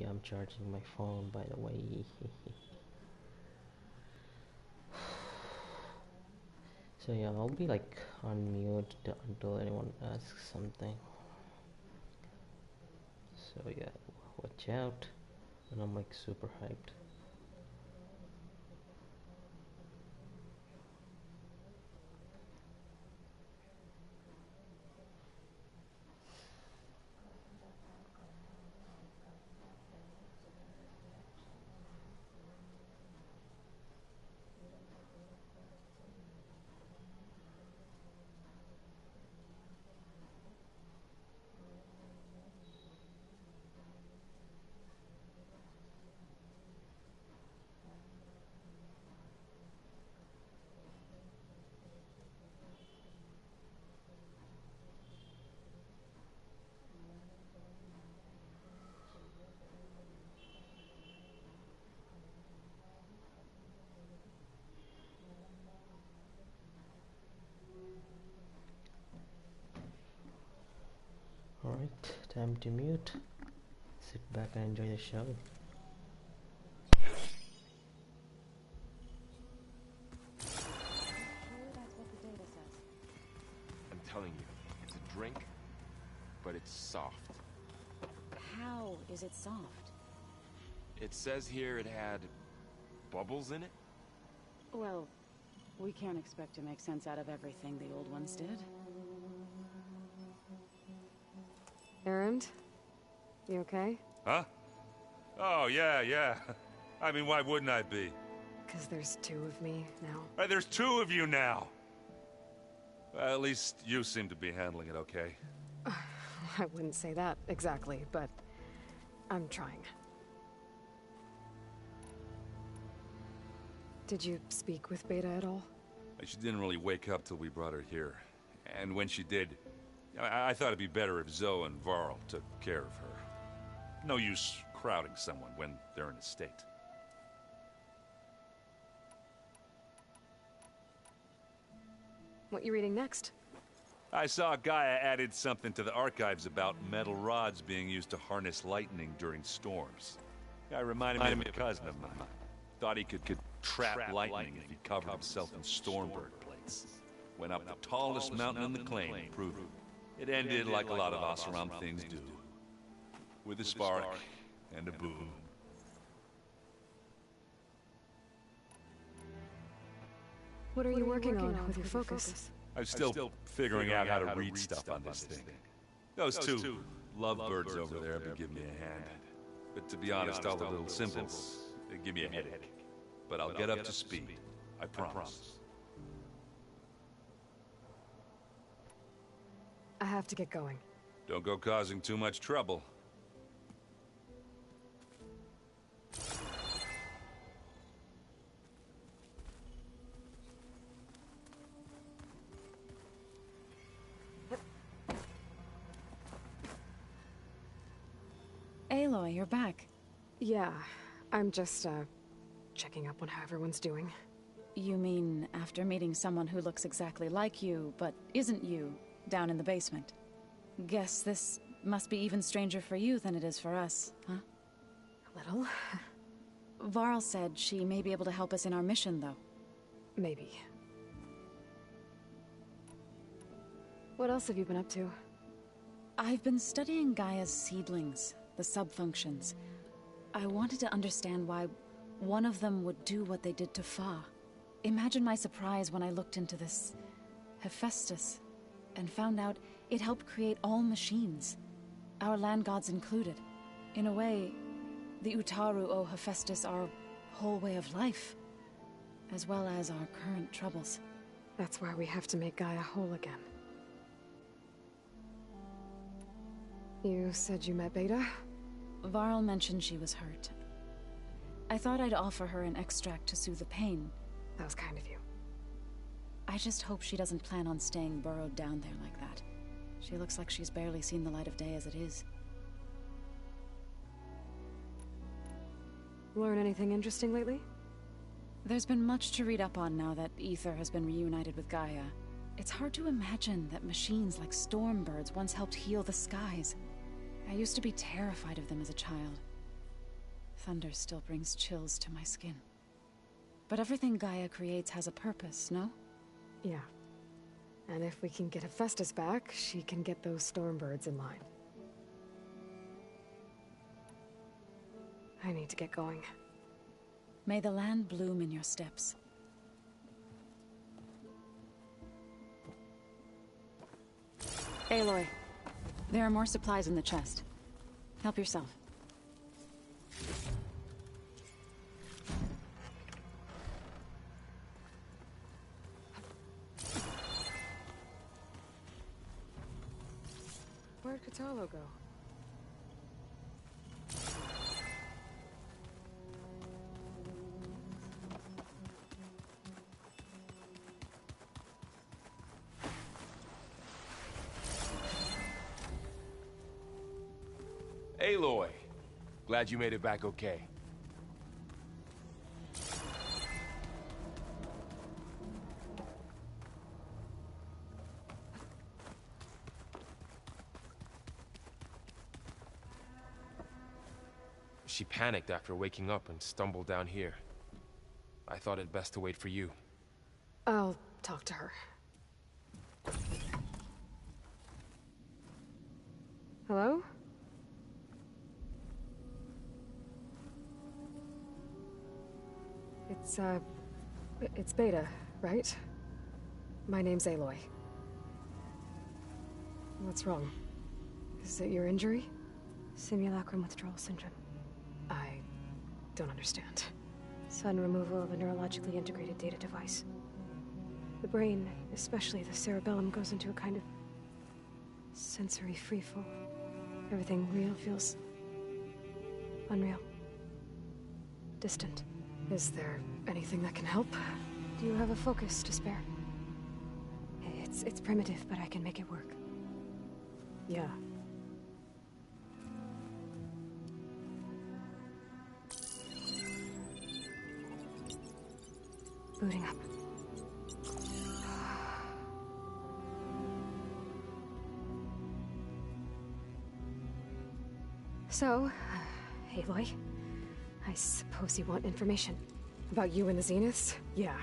Yeah, I'm charging my phone, by the way. So yeah, I'll be like on mute until anyone asks something. So yeah, watch out. And I'm like super hyped. Alright, time to mute. Sit back and enjoy the show. That's what the data says. I'm telling you, it's a drink, but it's soft. How is it soft? It says here it had bubbles in it? Well, we can't expect to make sense out of everything the old ones did. Errand? You okay? Huh? Oh, yeah. I mean, why wouldn't I be? Because there's two of me now. There's two of you now! Well, at least you seem to be handling it okay. I wouldn't say that exactly, but I'm trying. Did you speak with Beta at all? She didn't really wake up till we brought her here. And when she did, I thought it'd be better if Zoe and Varl took care of her. No use crowding someone when they're in a state. What you reading next? I saw Gaia added something to the archives about metal rods being used to harness lightning during storms. Guy reminded me of a cousin of mine. Thought he could trap lightning if he covered himself in Stormbird plates. Went up the tallest mountain in the claim and proved it ended like a lot of Oseram things do. With a spark and a boom. What are you working on with your focus? I'm still figuring out how to read stuff on this thing. Those two lovebirds over there have been giving me a hand. But to be honest, all the little symbols, they give me a headache. But I'll get up to speed. I promise. I have to get going. Don't go causing too much trouble. Aloy, you're back. Yeah, I'm just, checking up on how everyone's doing. You mean after meeting someone who looks exactly like you, but isn't you, down in the basement? Guess this must be even stranger for you than it is for us, huh? A little. Varl said she may be able to help us in our mission, though. Maybe. What else have you been up to? I've been studying Gaia's seedlings, the subfunctions. I wanted to understand why one of them would do what they did to Fa. Imagine my surprise when I looked into this Hephaestus and found out it helped create all machines, our land gods included. In a way, the Utaru owe Hephaestus our whole way of life, as well as our current troubles. That's why we have to make Gaia whole again. You said you met Beta? Varl mentioned she was hurt. I thought I'd offer her an extract to soothe the pain. That was kind of you. I just hope she doesn't plan on staying burrowed down there like that. She looks like she's barely seen the light of day as it is. Learn anything interesting lately? There's been much to read up on now that Aether has been reunited with Gaia. It's hard to imagine that machines like Stormbirds once helped heal the skies. I used to be terrified of them as a child. Thunder still brings chills to my skin. But everything Gaia creates has a purpose, no? Yeah. And if we can get Hephaestus back, she can get those Stormbirds in line. I need to get going. May the land bloom in your steps. Aloy, there are more supplies in the chest. Help yourself. Where'd Katalo go? Aloy, glad you made it back okay. She panicked after waking up and stumbled down here. I thought it best to wait for you. I'll talk to her. Hello? It's Beta, right? My name's Aloy. What's wrong? Is it your injury? Simulacrum withdrawal syndrome. I don't understand. Sudden removal of a neurologically integrated data device. The brain, especially the cerebellum, goes into a kind of sensory freefall. Everything real feels unreal. Distant. Is there anything that can help? Do you have a focus to spare? It's primitive, but I can make it work. Yeah. Booting up. So, Aloy, I suppose you want information. About you and the Zeniths? Yeah.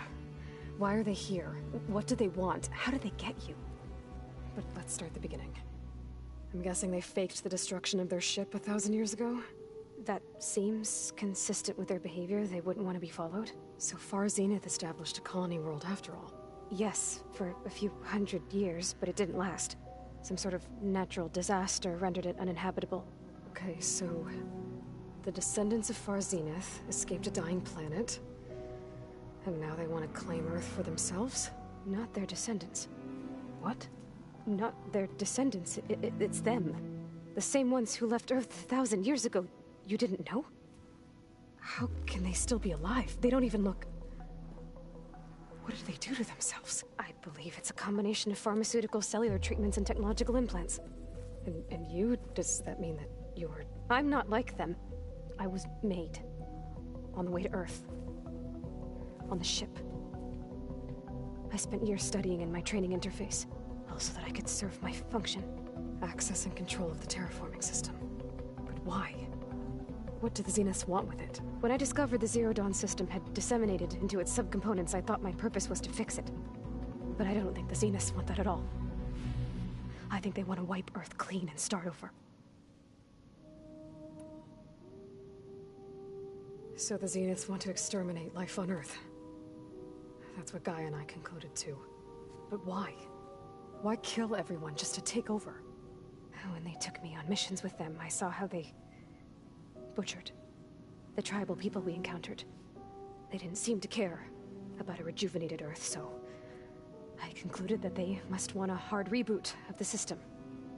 Why are they here? What do they want? How did they get you? But let's start at the beginning. I'm guessing they faked the destruction of their ship 1,000 years ago? That seems consistent with their behavior. They wouldn't want to be followed. So far, Zenith established a colony world after all. Yes, for a few hundred years, but it didn't last. Some sort of natural disaster rendered it uninhabitable. Okay, so the descendants of Far Zenith escaped a dying planet, and now they want to claim Earth for themselves? Not their descendants. What? Not their descendants. It's them. The same ones who left Earth 1,000 years ago. You didn't know? How can they still be alive? They don't even look... What did they do to themselves? I believe it's a combination of pharmaceutical, cellular treatments, and technological implants. And you? Does that mean that you're... I'm not like them. I was made. On the way to Earth. On the ship. I spent years studying in my training interface, so that I could serve my function. Access and control of the terraforming system. But why? What do the Zeniths want with it? When I discovered the Zero Dawn system had disseminated into its subcomponents, I thought my purpose was to fix it. But I don't think the Zeniths want that at all. I think they want to wipe Earth clean and start over. So the Zeniths want to exterminate life on Earth. That's what Gaia and I concluded too. But why? Why kill everyone just to take over? When they took me on missions with them, I saw how they butchered the tribal people we encountered. They didn't seem to care about a rejuvenated Earth, so I concluded that they must want a hard reboot of the system.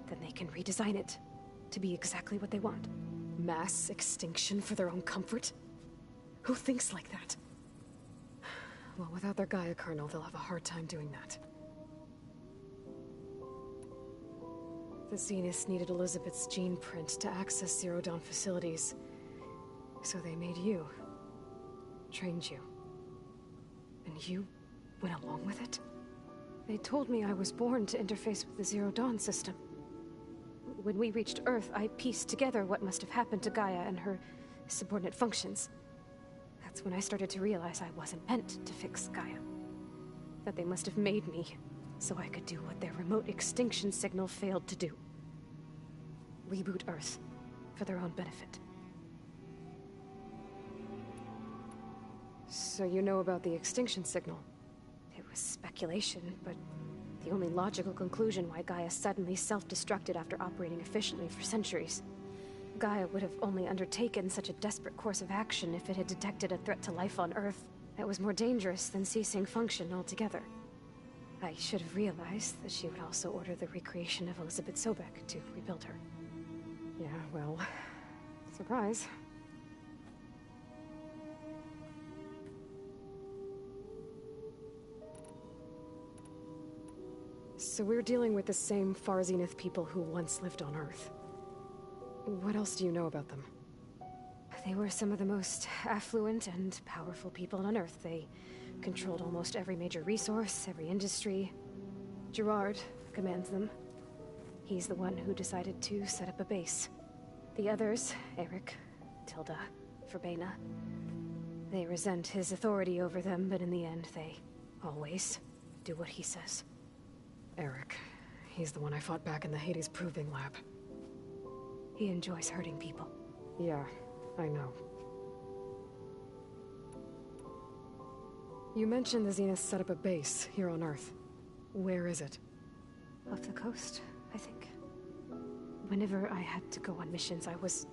Then they can redesign it to be exactly what they want. Mass extinction for their own comfort? Who thinks like that? Well, without their Gaia kernel, they'll have a hard time doing that. The Zeniths needed Elizabeth's gene print to access Zero Dawn facilities. So they made you. Trained you. And you went along with it? They told me I was born to interface with the Zero Dawn system. When we reached Earth, I pieced together what must have happened to Gaia and her subordinate functions. That's when I started to realize I wasn't meant to fix Gaia. That they must have made me so I could do what their remote extinction signal failed to do. Reboot Earth for their own benefit. So you know about the extinction signal? It was speculation, but the only logical conclusion why Gaia suddenly self-destructed after operating efficiently for centuries. Gaia would have only undertaken such a desperate course of action if it had detected a threat to life on Earth that was more dangerous than ceasing function altogether. I should have realized that she would also order the recreation of Elizabeth Sobek to rebuild her. Yeah, well, surprise. So we're dealing with the same Far Zenith people who once lived on Earth. What else do you know about them? They were some of the most affluent and powerful people on Earth. They controlled almost every major resource, every industry. Gerard commands them. He's the one who decided to set up a base. The others, Eric, Tilda, Verbena, they resent his authority over them, but in the end, they always do what he says. Eric. He's the one I fought back in the Hades Proving Lab. He enjoys hurting people. Yeah, I know. You mentioned the Zenith set up a base here on Earth. Where is it? Off the coast, I think. Whenever I had to go on missions, I was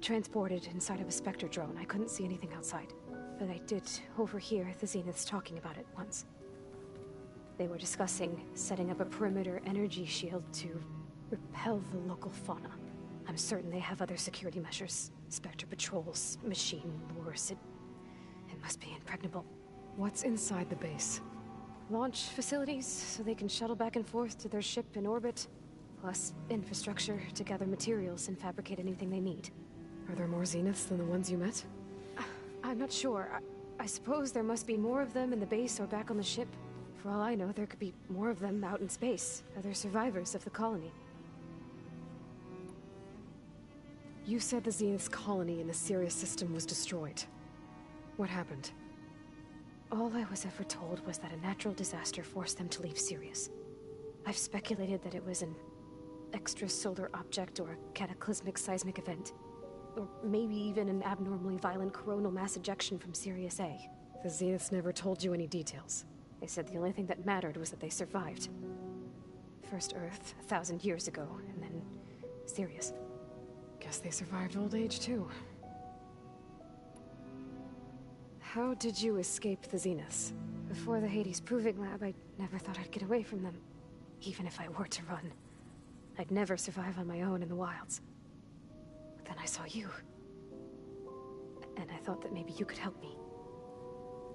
transported inside of a Spectre drone. I couldn't see anything outside. But I did overhear the Zeniths talking about it once. They were discussing setting up a perimeter energy shield to repel the local fauna. I'm certain they have other security measures. Spectre patrols, machine lures. It must be impregnable. What's inside the base? Launch facilities, so they can shuttle back and forth to their ship in orbit. Plus, infrastructure to gather materials and fabricate anything they need. Are there more Zeniths than the ones you met? I'm not sure. I suppose there must be more of them in the base or back on the ship. For all I know, there could be more of them out in space. Other survivors of the colony. You said the Zenith's colony in the Sirius system was destroyed. What happened? All I was ever told was that a natural disaster forced them to leave Sirius. I've speculated that it was an extrasolar object or a cataclysmic seismic event. Or maybe even an abnormally violent coronal mass ejection from Sirius A. The Zeniths never told you any details. They said the only thing that mattered was that they survived. First Earth, 1,000 years ago, and then Sirius. Guess they survived old age, too. How did you escape the Zeniths? Before the Hades Proving Lab, I never thought I'd get away from them. Even if I were to run. I'd never survive on my own in the wilds. But then I saw you. And I thought that maybe you could help me.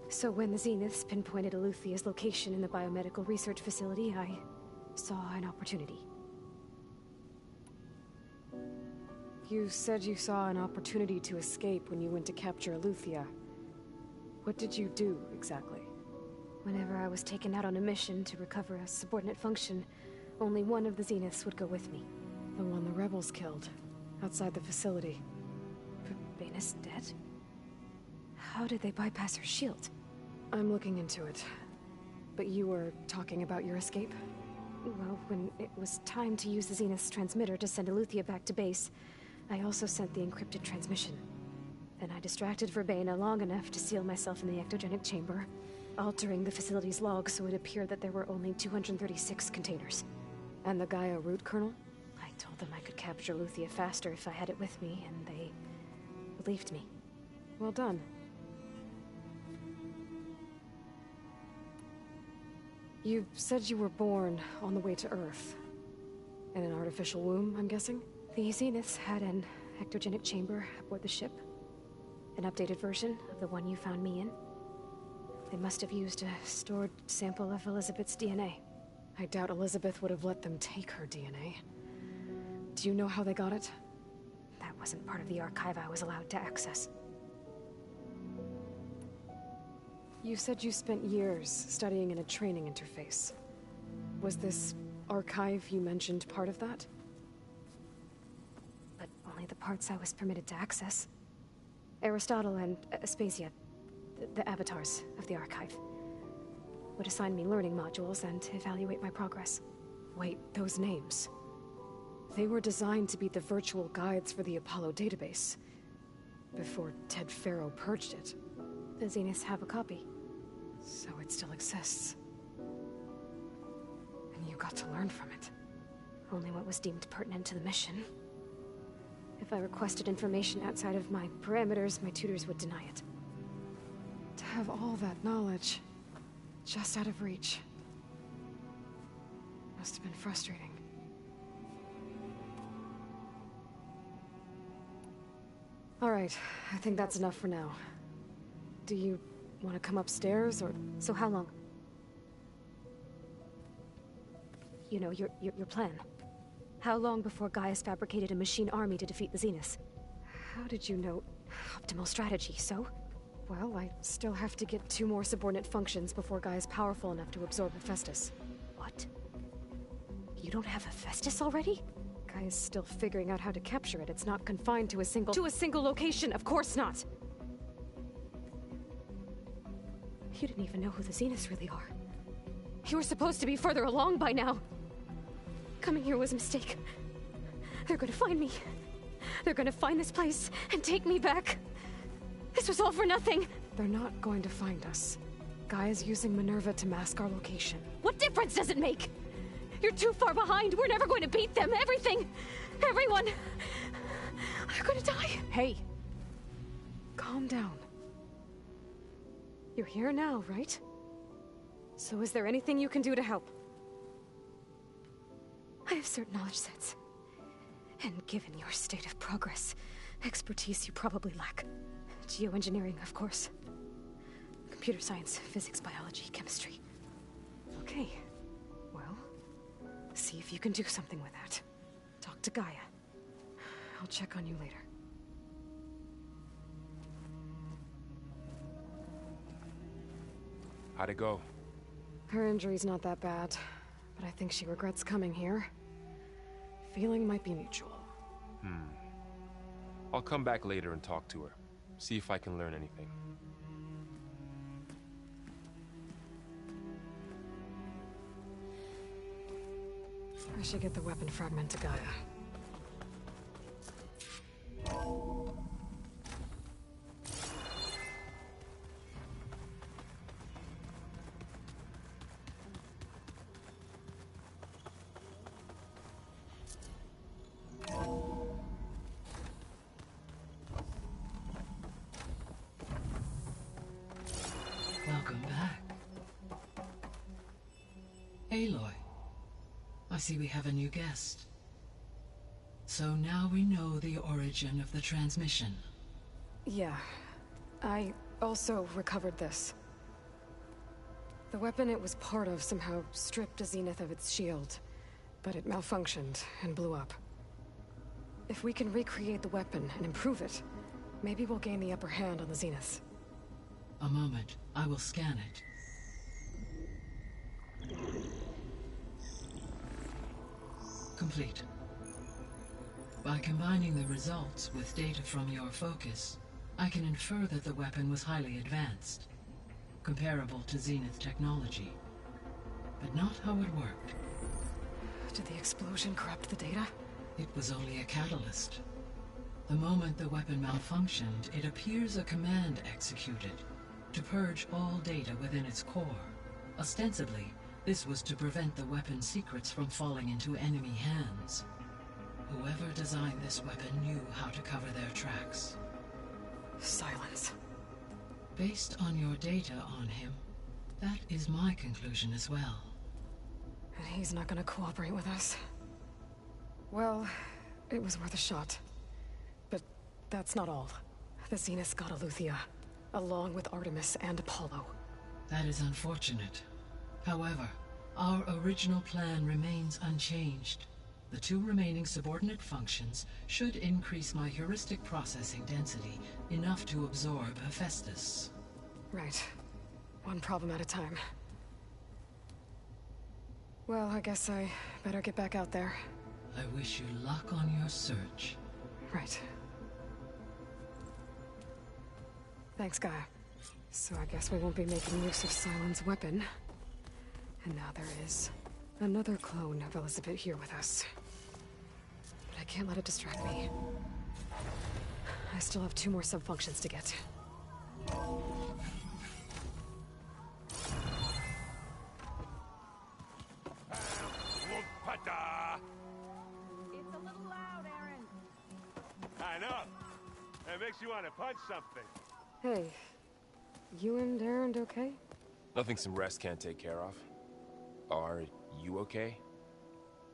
So when the Zeniths pinpointed Eluthia's location in the biomedical research facility, I saw an opportunity. You said you saw an opportunity to escape when you went to capture Eluthia. What did you do, exactly? Whenever I was taken out on a mission to recover a subordinate function, only one of the Zeniths would go with me. The one the rebels killed, outside the facility. Verbena's dead? How did they bypass her shield? I'm looking into it. But you were talking about your escape? Well, when it was time to use the Zenith's transmitter to send Eluthia back to base, I also sent the encrypted transmission. Then I distracted Verbena long enough to seal myself in the ectogenic chamber, altering the facility's log so it appeared that there were only 236 containers. And the Gaia root kernel? I told them I could capture Eluthia faster if I had it with me, and they believed me. Well done. You said you were born on the way to Earth. In an artificial womb, I'm guessing? The Zeniths had an ectogenic chamber aboard the ship. An updated version of the one you found me in. They must have used a stored sample of Elizabeth's DNA. I doubt Elizabeth would have let them take her DNA. Do you know how they got it? That wasn't part of the archive I was allowed to access. You said you spent years studying in a training interface. Was this archive you mentioned part of that? But only the parts I was permitted to access. Aristotle and Aspasia, the avatars of the Archive, would assign me learning modules and evaluate my progress. Wait, those names. They were designed to be the virtual guides for the Apollo database. Before Ted Faro purged it. The Zeniths have a copy. So it still exists. And you got to learn from it. Only what was deemed pertinent to the mission. If I requested information outside of my parameters, my tutors would deny it. To have all that knowledge, just out of reach. Must have been frustrating. All right, I think that's enough for now. Do you want to come upstairs, or...? So how long? You know, your plan. How long before Gaius fabricated a machine army to defeat the Zeniths? How did you know? Optimal strategy, so? Well, I still have to get 2 more subordinate functions before Gaia's powerful enough to absorb Hephaestus. What? You don't have Hephaestus already? Gaia's still figuring out how to capture it. It's not confined to a single... To a single location! Of course not! You didn't even know who the Zeniths really are. You were supposed to be further along by now! Coming here was a mistake. They're gonna find me. They're gonna find this place and take me back. This was all for nothing. They're not going to find us. Gaia's using Minerva to mask our location. What difference does it make? You're too far behind. We're never going to beat them. Everything. Everyone. They're gonna die. Hey. Calm down. You're here now, right? So is there anything you can do to help? I have certain knowledge sets. And given your state of progress, expertise you probably lack. Geoengineering, of course. Computer science, physics, biology, chemistry. Okay. Well, see if you can do something with that. Talk to Gaia. I'll check on you later. How'd it go? Her injury's not that bad, but I think she regrets coming here. Feeling might be mutual. I'll come back later and talk to her. See if I can learn anything. I should get the weapon fragment to Gaia. Welcome back. Aloy, I see we have a new guest. So now we know the origin of the transmission. Yeah. I also recovered this. The weapon it was part of somehow stripped a Zenith of its shield, but it malfunctioned and blew up. If we can recreate the weapon and improve it, maybe we'll gain the upper hand on the Zeniths. A moment, I will scan it. Complete. By combining the results with data from your focus, I can infer that the weapon was highly advanced, comparable to Zenith technology, but not how it worked. Did the explosion corrupt the data? It was only a catalyst. The moment the weapon malfunctioned, it appears a command executed to purge all data within its core. Ostensibly, this was to prevent the weapon's secrets from falling into enemy hands. Whoever designed this weapon knew how to cover their tracks. Silence. Based on your data on him, that is my conclusion as well. And he's not gonna cooperate with us. Well, it was worth a shot. But that's not all. The Zeniths got Aletheia, along with Artemis and Apollo. That is unfortunate. However, our original plan remains unchanged. The 2 remaining subordinate functions should increase my heuristic processing density enough to absorb Hephaestus. Right. One problem at a time. Well, I guess I better get back out there. I wish you luck on your search. Right. Thanks, Gaia. So I guess we won't be making use of Silent's weapon. And now there is another clone of Elizabeth here with us. But I can't let it distract me. I still have 2 more sub-functions to get. It's a little loud, Aaron. I know. It makes you want to punch something. Hey, you and Aaron okay? Nothing some rest can't take care of. Are you okay?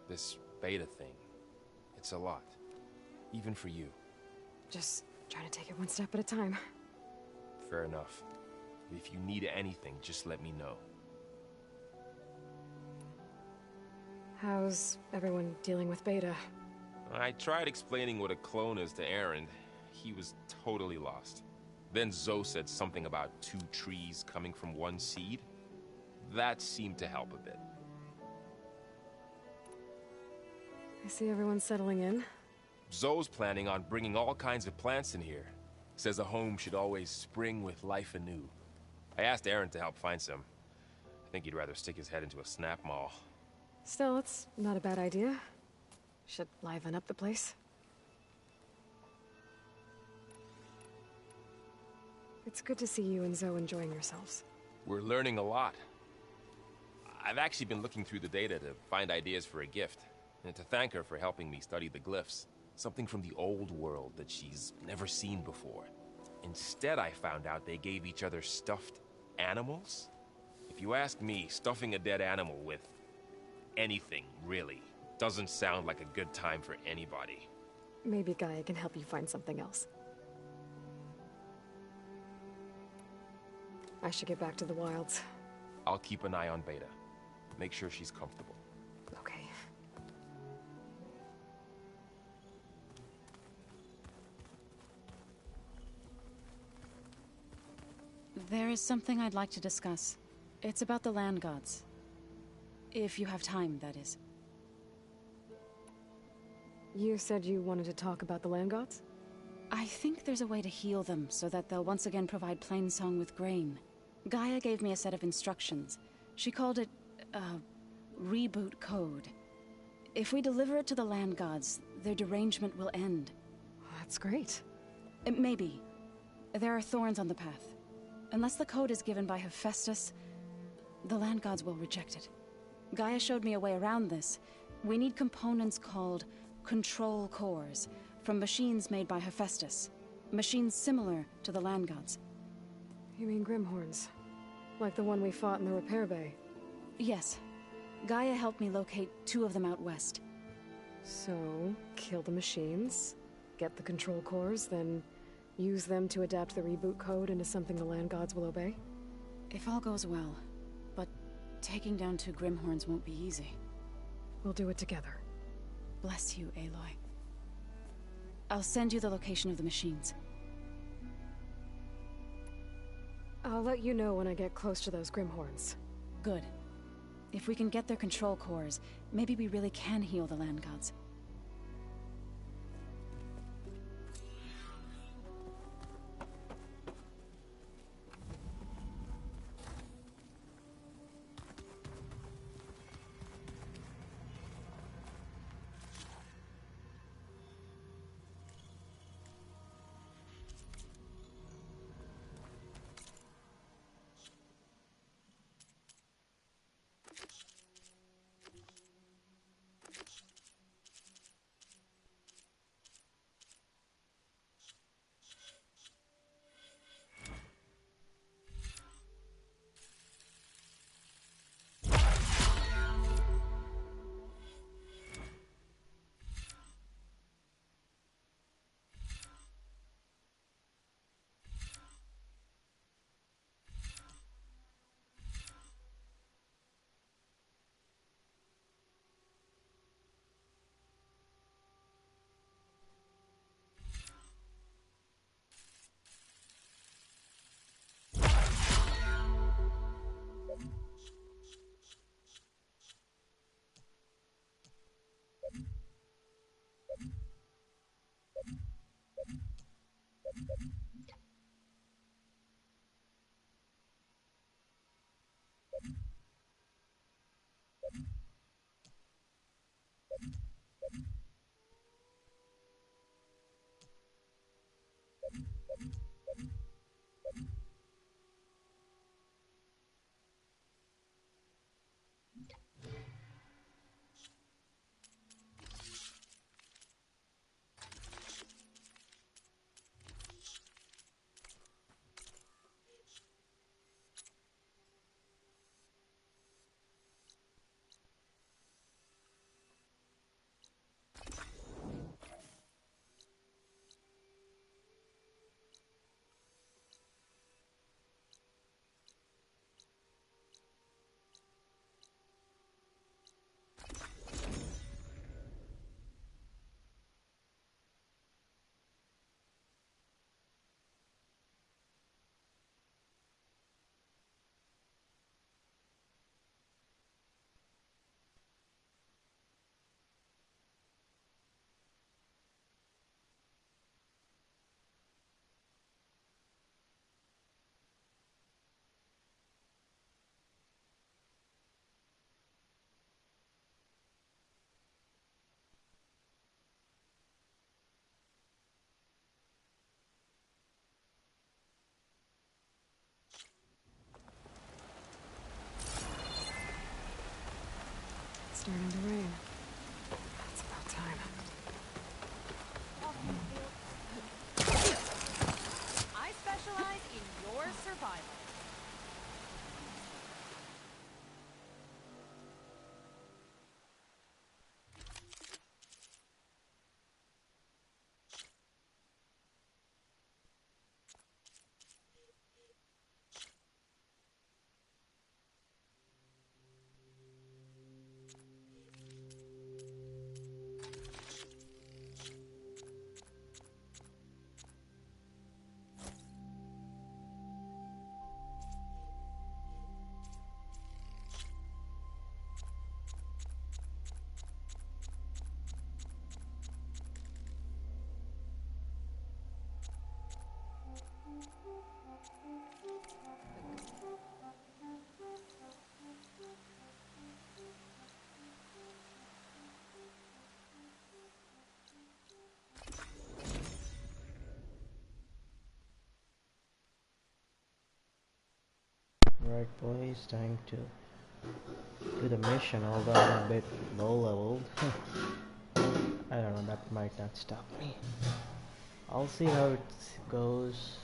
This beta thing, it's a lot. Even for you. Just trying to take it one step at a time. Fair enough. If you need anything, just let me know. How's everyone dealing with Beta? I tried explaining what a clone is to Aaron. He was totally lost. Then Zoe said something about 2 trees coming from 1 seed. That seemed to help a bit. I see everyone settling in. Zoe's planning on bringing all kinds of plants in here. Says a home should always spring with life anew. I asked Aaron to help find some. I think he'd rather stick his head into a snap mall. Still, it's not a bad idea. Should liven up the place. It's good to see you and Zoe enjoying yourselves. We're learning a lot. I've actually been looking through the data to find ideas for a gift, and to thank her for helping me study the glyphs. Something from the old world that she's never seen before. Instead, I found out they gave each other stuffed animals. If you ask me, stuffing a dead animal with anything, really, doesn't sound like a good time for anybody. Maybe Gaia can help you find something else. I should get back to the wilds. I'll keep an eye on Beta. Make sure she's comfortable. Okay. There is something I'd like to discuss. It's about the land gods. If you have time, that is. You said you wanted to talk about the land gods? I think there's a way to heal them so that they'll once again provide Plainsong with grain. Gaia gave me a set of instructions. She called it, reboot code. If we deliver it to the land gods, their derangement will end. That's great. Maybe. There are thorns on the path. Unless the code is given by Hephaestus, the land gods will reject it. Gaia showed me a way around this. We need components called control cores from machines made by Hephaestus. Machines similar to the land gods. You mean Grimhorns? Like the one we fought in the repair bay? Yes. Gaia helped me locate 2 of them out west. So, kill the machines, get the control cores, then use them to adapt the reboot code into something the land gods will obey? If all goes well. But taking down 2 Grimhorns won't be easy. We'll do it together. Bless you, Aloy. I'll send you the location of the machines. I'll let you know when I get close to those Grimhorns. Good. If we can get their control cores, maybe we really can heal the land gods. starting to rain. It's about time. I specialize in your survival. Right, boys, time to do the mission, although I'm a bit low leveled. I don't know, that might not stop me. I'll see how it goes.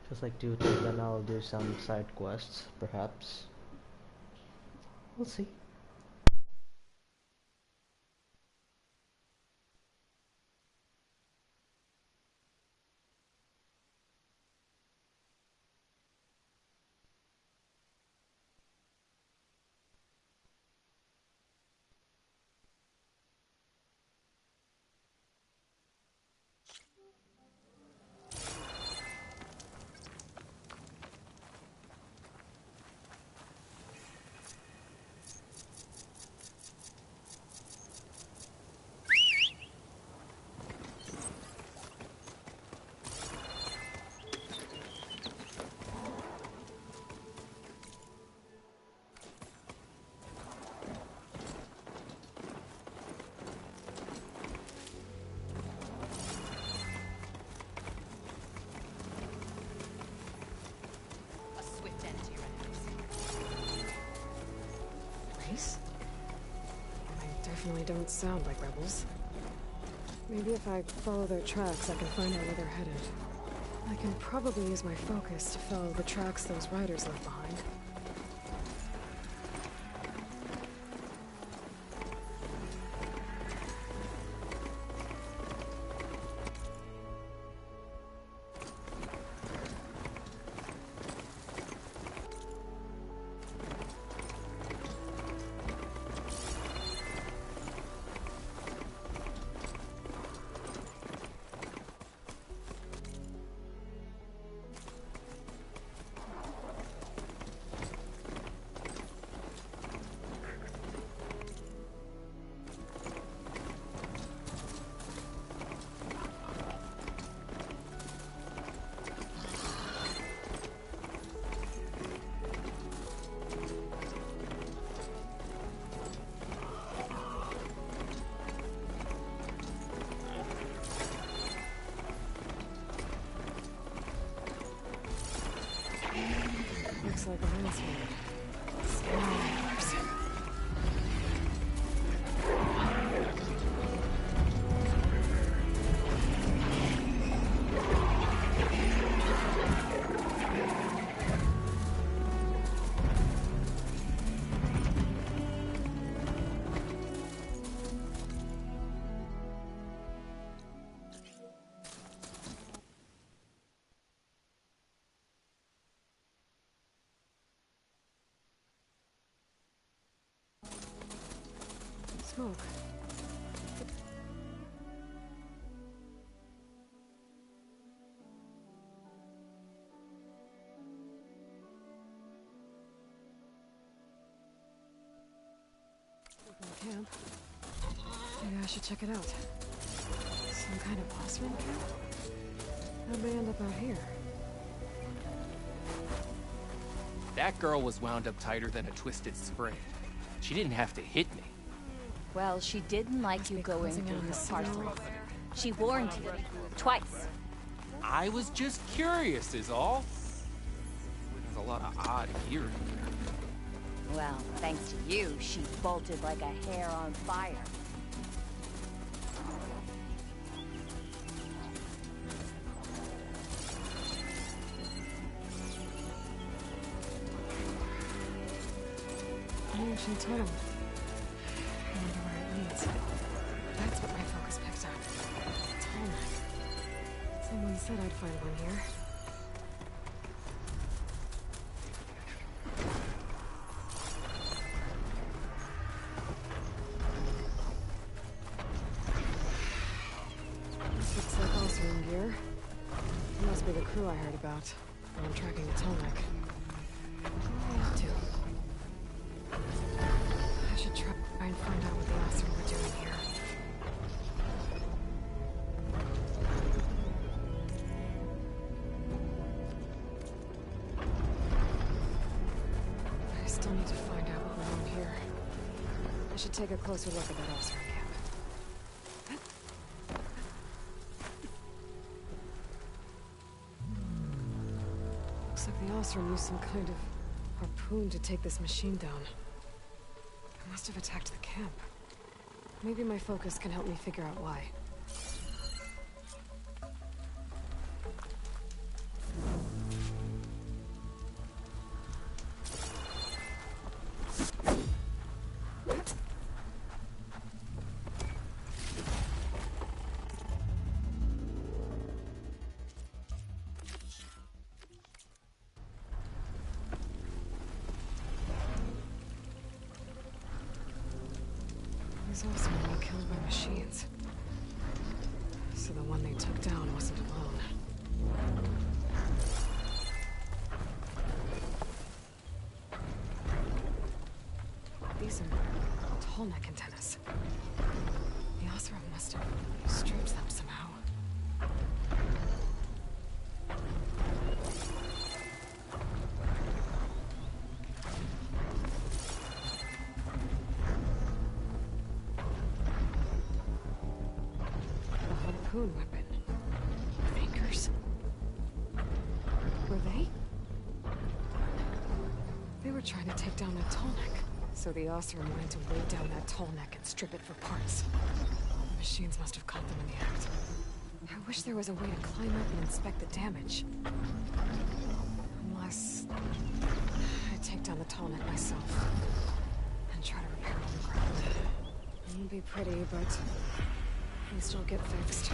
Just like do things, then I'll do some side quests, perhaps. We'll see. A swift end to your enemies. Race? They definitely don't sound like rebels. Maybe if I follow their tracks, I can find out where they're headed. I can probably use my focus to follow the tracks those riders left behind. Looks like a mouse Spiders. Smoke. Camp. Maybe I should check it out. Some kind of boss room camp? How'd they end up out here? That girl was wound up tighter than a twisted spring. She didn't have to hit me. Well, she didn't like you going through her parcels. She warned you. Twice. I was just curious is all. There's a lot of odd gear here. Well, thanks to you, she bolted like a hair on fire. An ancient tunnel. I wonder where it leads. That's what my focus picked up. Tall neck. Someone said I'd find one here. This looks like Osram gear. It must be the crew I heard about. When I'm tracking a tall neck. What are they up to? I should try and find out what the Osram were doing here. I still need to find out what went on here. I should take a closer look at that Osram camp. Looks like the Osram used some kind of harpoon to take this machine down. It must have attacked the camp. Maybe my focus can help me figure out why. These also were all killed by machines. So the one they took down wasn't alone. These are tall neck antennas. The Osram must have stripped them somehow. Harpoon weapon. Fingers. Were they? They were trying to take down that tall neck. So the Osram wanted to weigh down that tall neck and strip it for parts. The machines must have caught them in the act. I wish there was a way to climb up and inspect the damage. Unless I take down the tall neck myself and try to repair it on the ground. It won't be pretty, but at least it'll get fixed.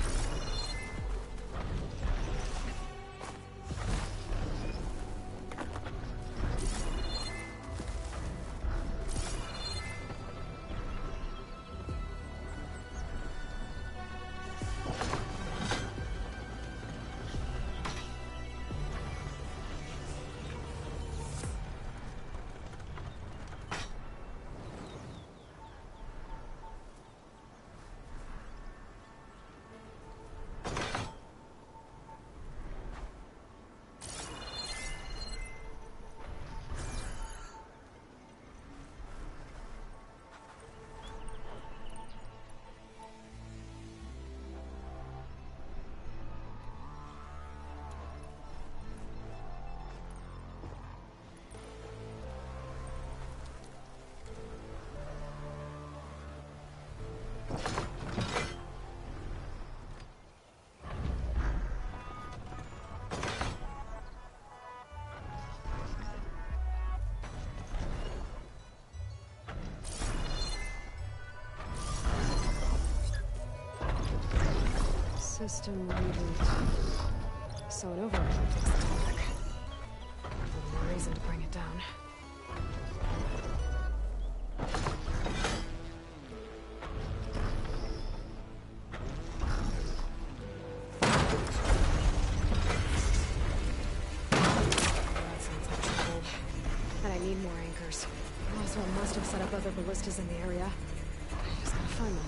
System reboot. So it overrode fixed the tall neck. No reason to bring it down. That sounds like trouble. And I need more anchors. Also, I must have set up other ballistas in the area. I just gotta find them.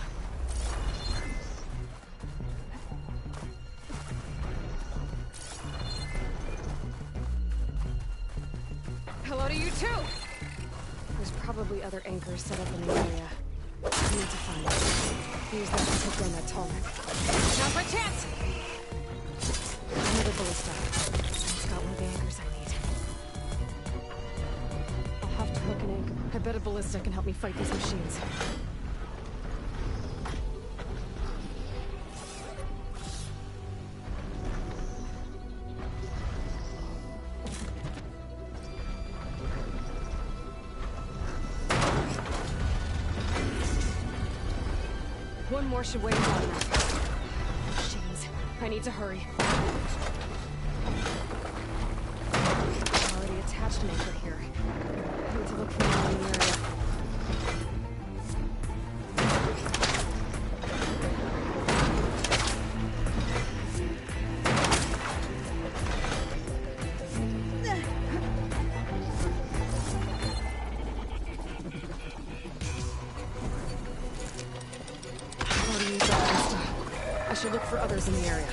Hello to you too! There's probably other anchors set up in the area. I need to find them. Use that to take down that tall neck. Now's my chance! Another ballista. It's got one of the anchors I need. I'll have to hook an anchor bet a ballista can help me fight these machines. One more should weigh down enough. Machines. I need to hurry. Already attached an anchor here. I need to look for more in the area. I should look for others in the area.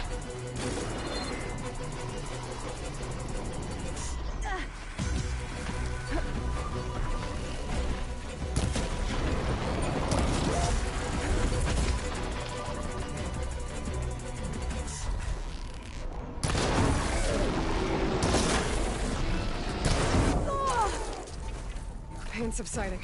Pain subsiding.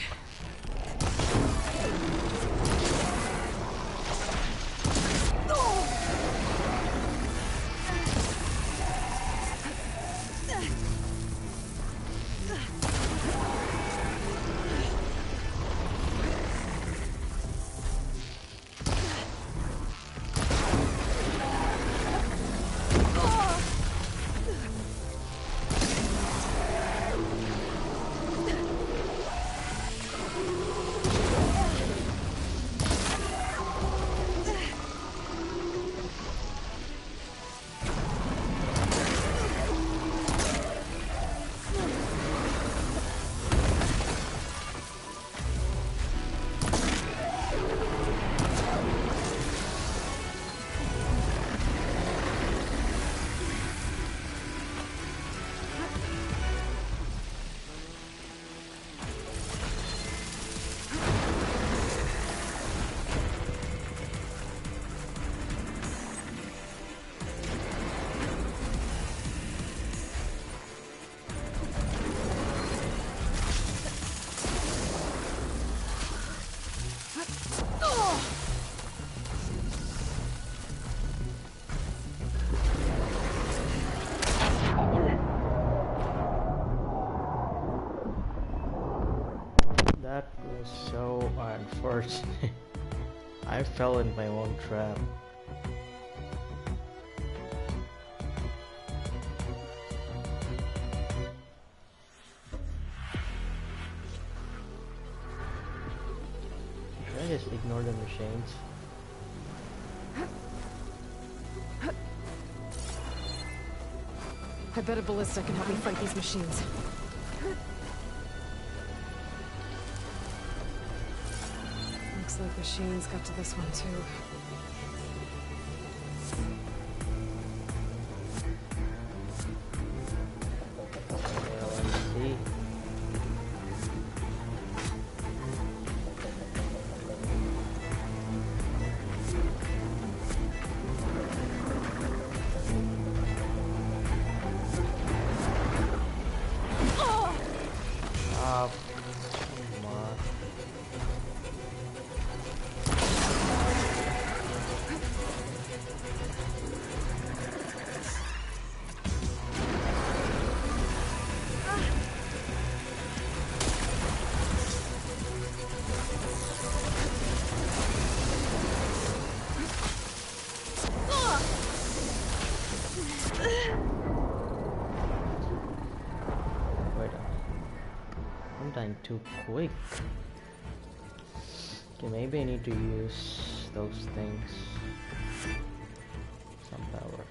That was so unfortunate. I fell in my own trap. Should I just ignore the machines? I bet a ballista can help me fight these machines. Looks like machines got to this one too. Let's see. Come on. Wait, I'm dying too quick. Okay, maybe I need to use those things. Some power.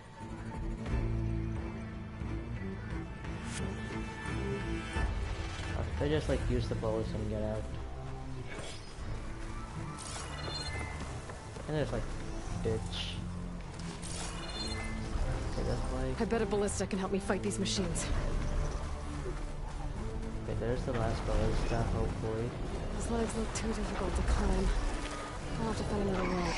If I just like use the bullets and get out. And there's like ditch. Okay, that's like. I bet a ballista can help me fight these machines. Okay, there's the last ballista, hopefully. These legs look too difficult to climb. I'll have to find another way.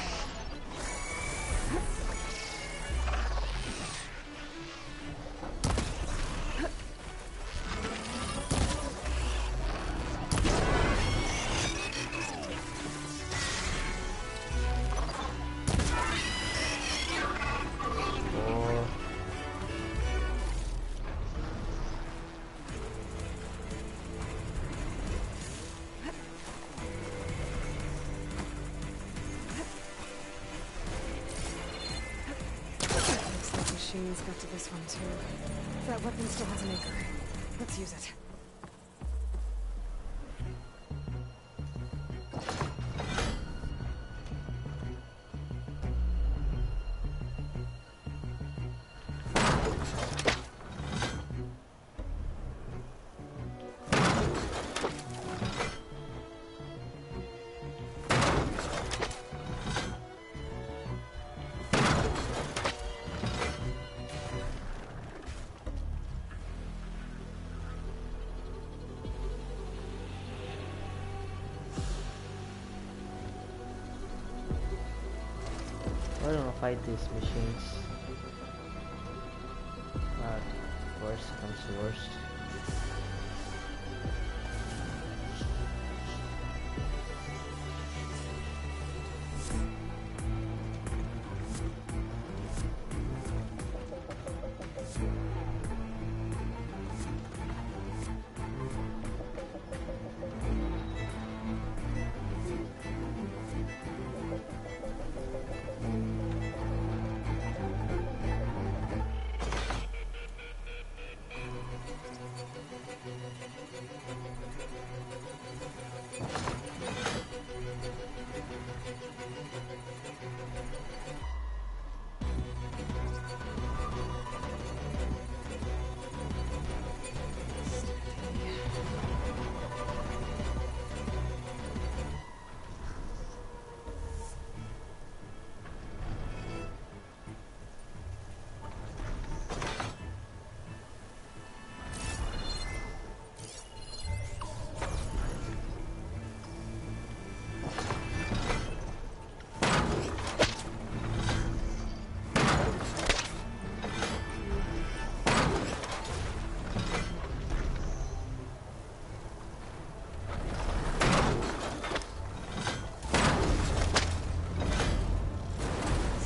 machines got to this one too. That weapon still has an anchor. Let's use it. I don't know, fight these machines. But worst comes to worst.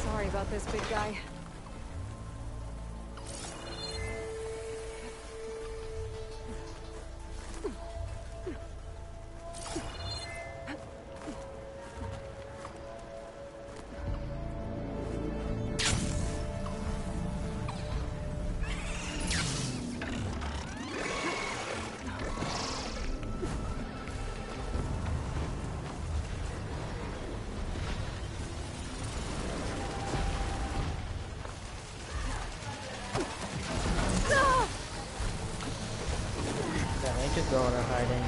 Sorry about this, big guy. I need to go on hiding.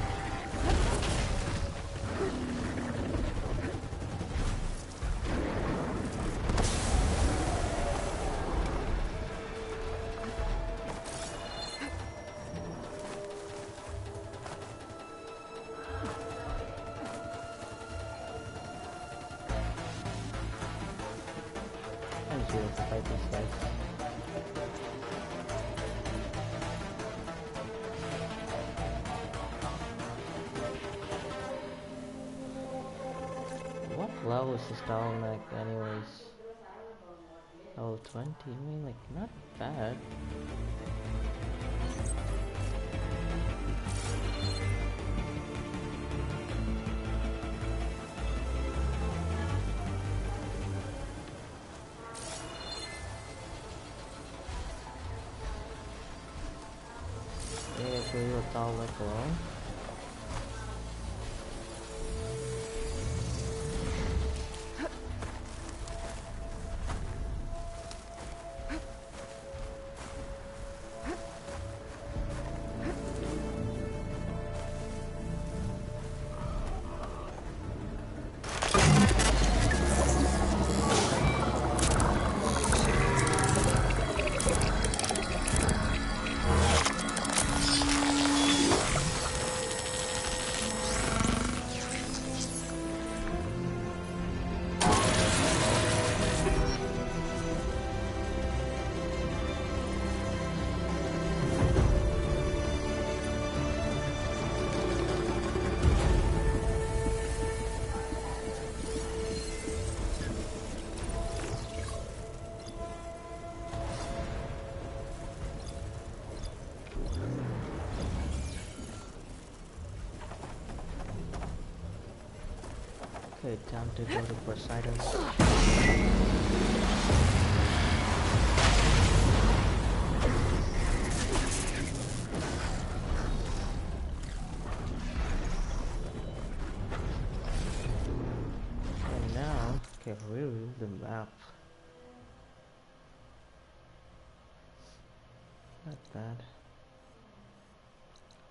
I'm just going to fight these guys. What level is this down like anyways? Level 20, I mean like not bad. Yeah, so you were all like alone. Okay, time to go to Poseidon. review the map. Not bad.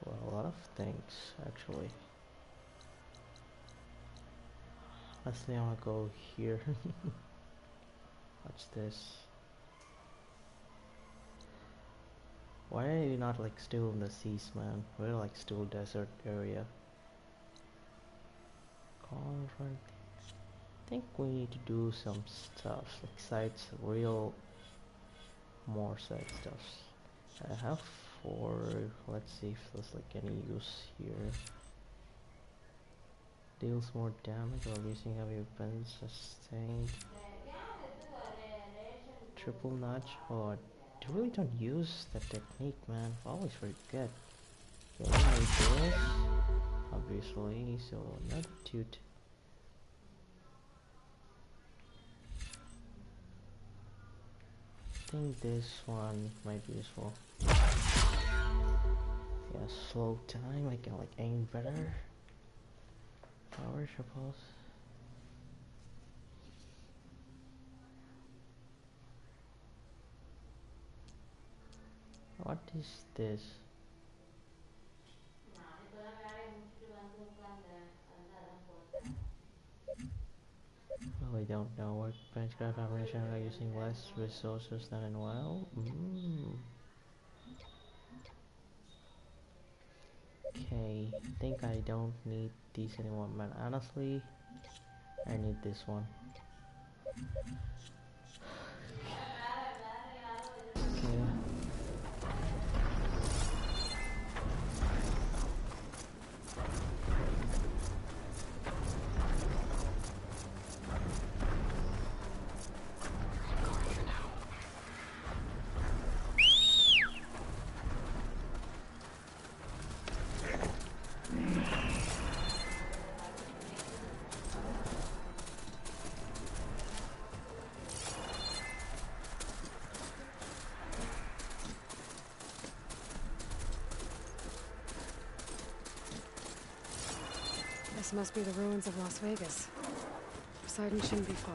Well, a lot of things actually. Honestly, I wanna go here. Watch this. Why are you not like still in the seas, man? We're like still desert area. Conference. I think we need to do some stuff like sites, real more side stuffs. I have 4. Let's see if there's like any use here. Deals more damage while using heavy weapons. Sustained. Triple nudge. Oh, I really don't use that technique, man. Always forget. Okay, we need this, obviously. So another toot. I think this one might be useful. Yeah, slow time. I can like aim better. Power, suppose. What is this? Oh, I don't know. What benchcraft ammunition are using less resources than in WoW? Okay, I think I don't need these anymore, man. Honestly, I need this one. Okay. This must be the ruins of Las Vegas. Poseidon shouldn't be far.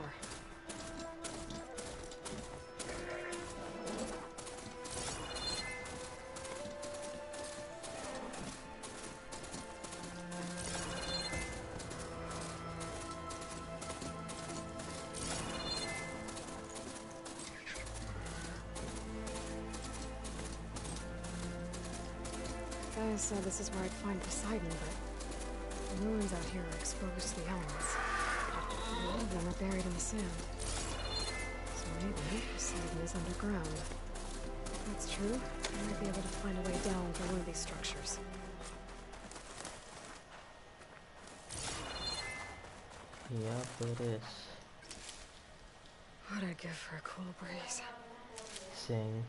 Gaia said this is where I'd find Poseidon, but the ruins out here are exposed to the elements. A lot of them are buried in the sand. So maybe Poseidon is underground. If that's true, I might be able to find a way down through one of these structures. Yep, it is. What'd I give for a cool breeze? Sing.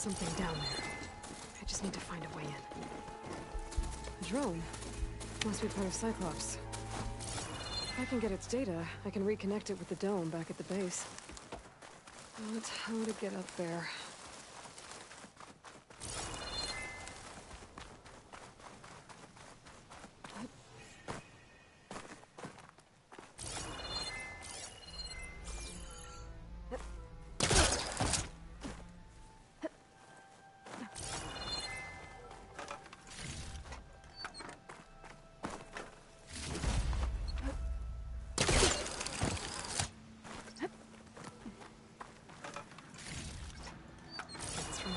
something down there. I just need to find a way in. A drone? Must be part of Cyclops. If I can get its data, I can reconnect it with the dome back at the base. But how to get up there?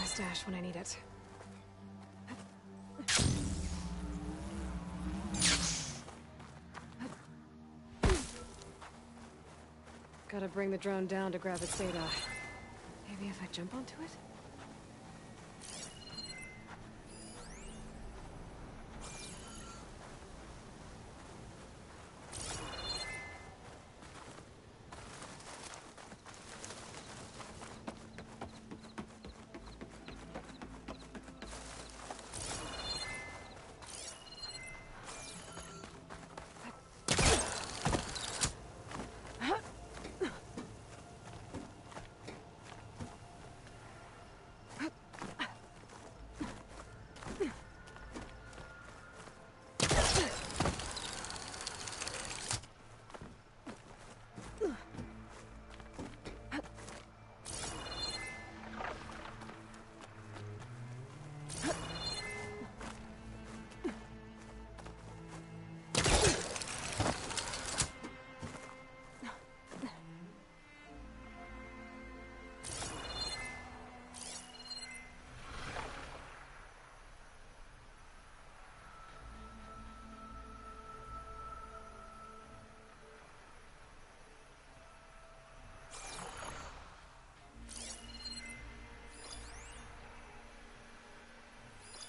Stash when I need it. Gotta bring the drone down to grab its data. Maybe if I jump onto it?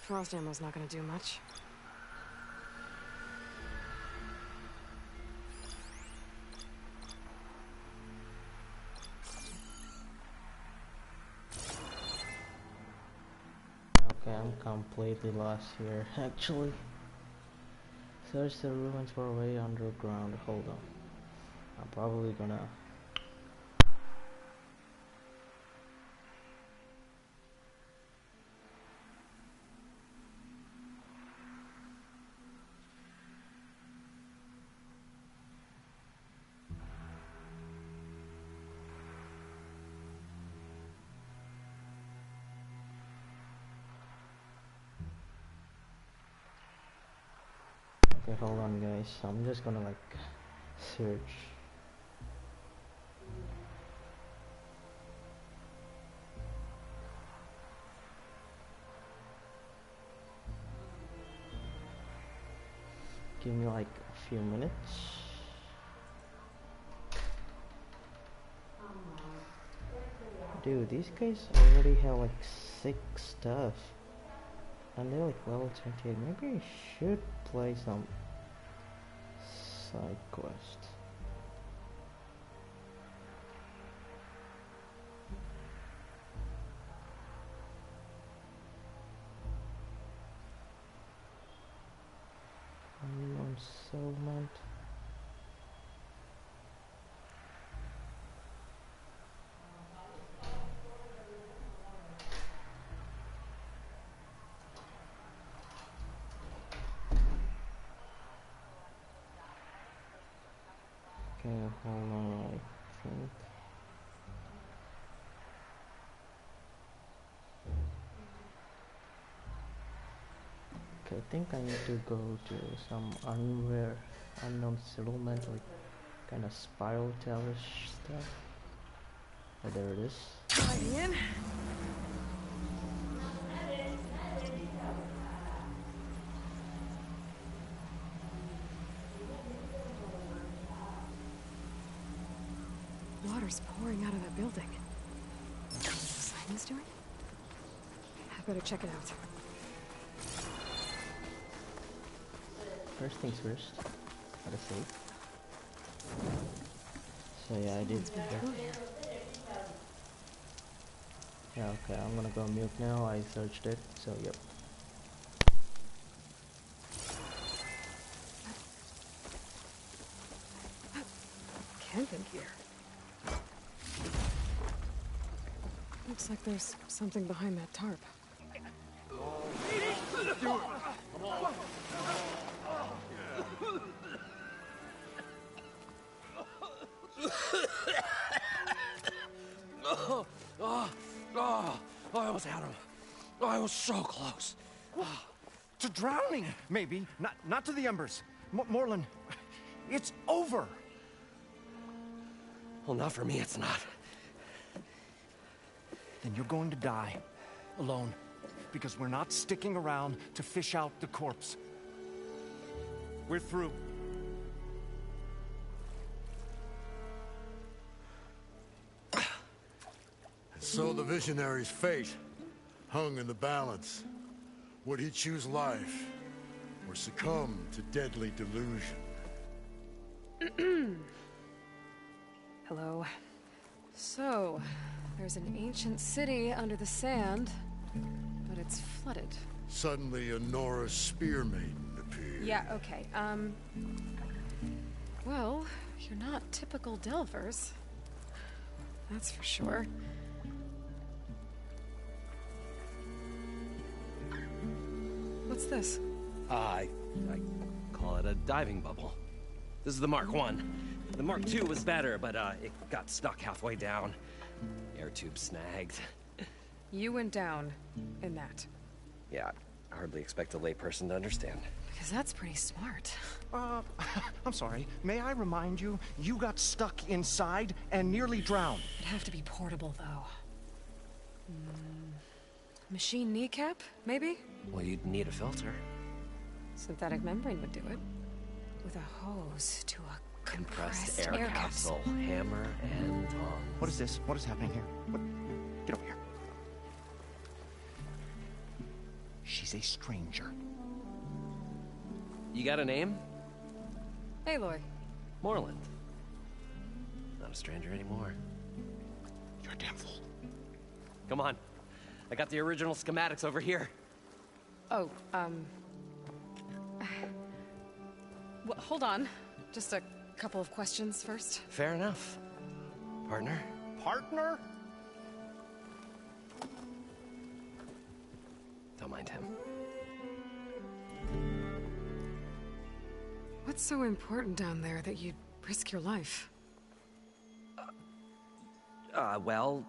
Frost ammo's not gonna do much. Okay, I'm completely lost here, actually. Search the ruins for a way underground. Hold on. I'm probably gonna... Okay, hold on guys. I'm just gonna like search. Give me like a few minutes. Dude, these guys already have like 6 stuff. And they're like level 28. Maybe I should play some side quest. Unknown settlement. Okay, hold on, I think. Okay, I think I need to go to some unknown settlement, like kind of spiral tower stuff. Oh, there it is. Sliding in. Water's pouring out of that building. What Simon's doing? I better check it out. First things first, gotta save. So yeah, I did. Yeah, okay, I'm gonna go mute now. I searched it, so yep. Camping gear. Looks like there's something behind that tarp. I almost had him. I was so close. To drowning, maybe. Not to the embers. Morlund, it's over. Well, not for me, it's not. Then you're going to die. Alone. Because we're not sticking around to fish out the corpse. We're through. So the visionary's fate hung in the balance. Would he choose life or succumb to deadly delusion? Hello. So, there's an ancient city under the sand, but it's flooded. Suddenly, a Nora spear maiden appeared. Yeah, okay. Well, you're not typical Delvers. That's for sure. What's this? I call it a diving bubble. This is the Mark 1. The Mark 2 was better, but it got stuck halfway down. Air tube snagged. You went down in that. Yeah, I hardly expect a layperson to understand. Because that's pretty smart. I'm sorry. May I remind you, you got stuck inside and nearly drowned. It'd have to be portable, though. Machine kneecap, maybe? Well, you'd need a filter. Synthetic membrane would do it. With a hose to a compressed air capsule. Hammer and tongs. What is this? What is happening here? What? Get over here. She's a stranger. You got a name? Aloy. Morlund. Not a stranger anymore. You're a damn fool. Come on. I got the original schematics over here. Oh, well, hold on. Just a couple of questions first. Fair enough. Partner? Partner? Don't mind him. What's so important down there that you'd risk your life? Well...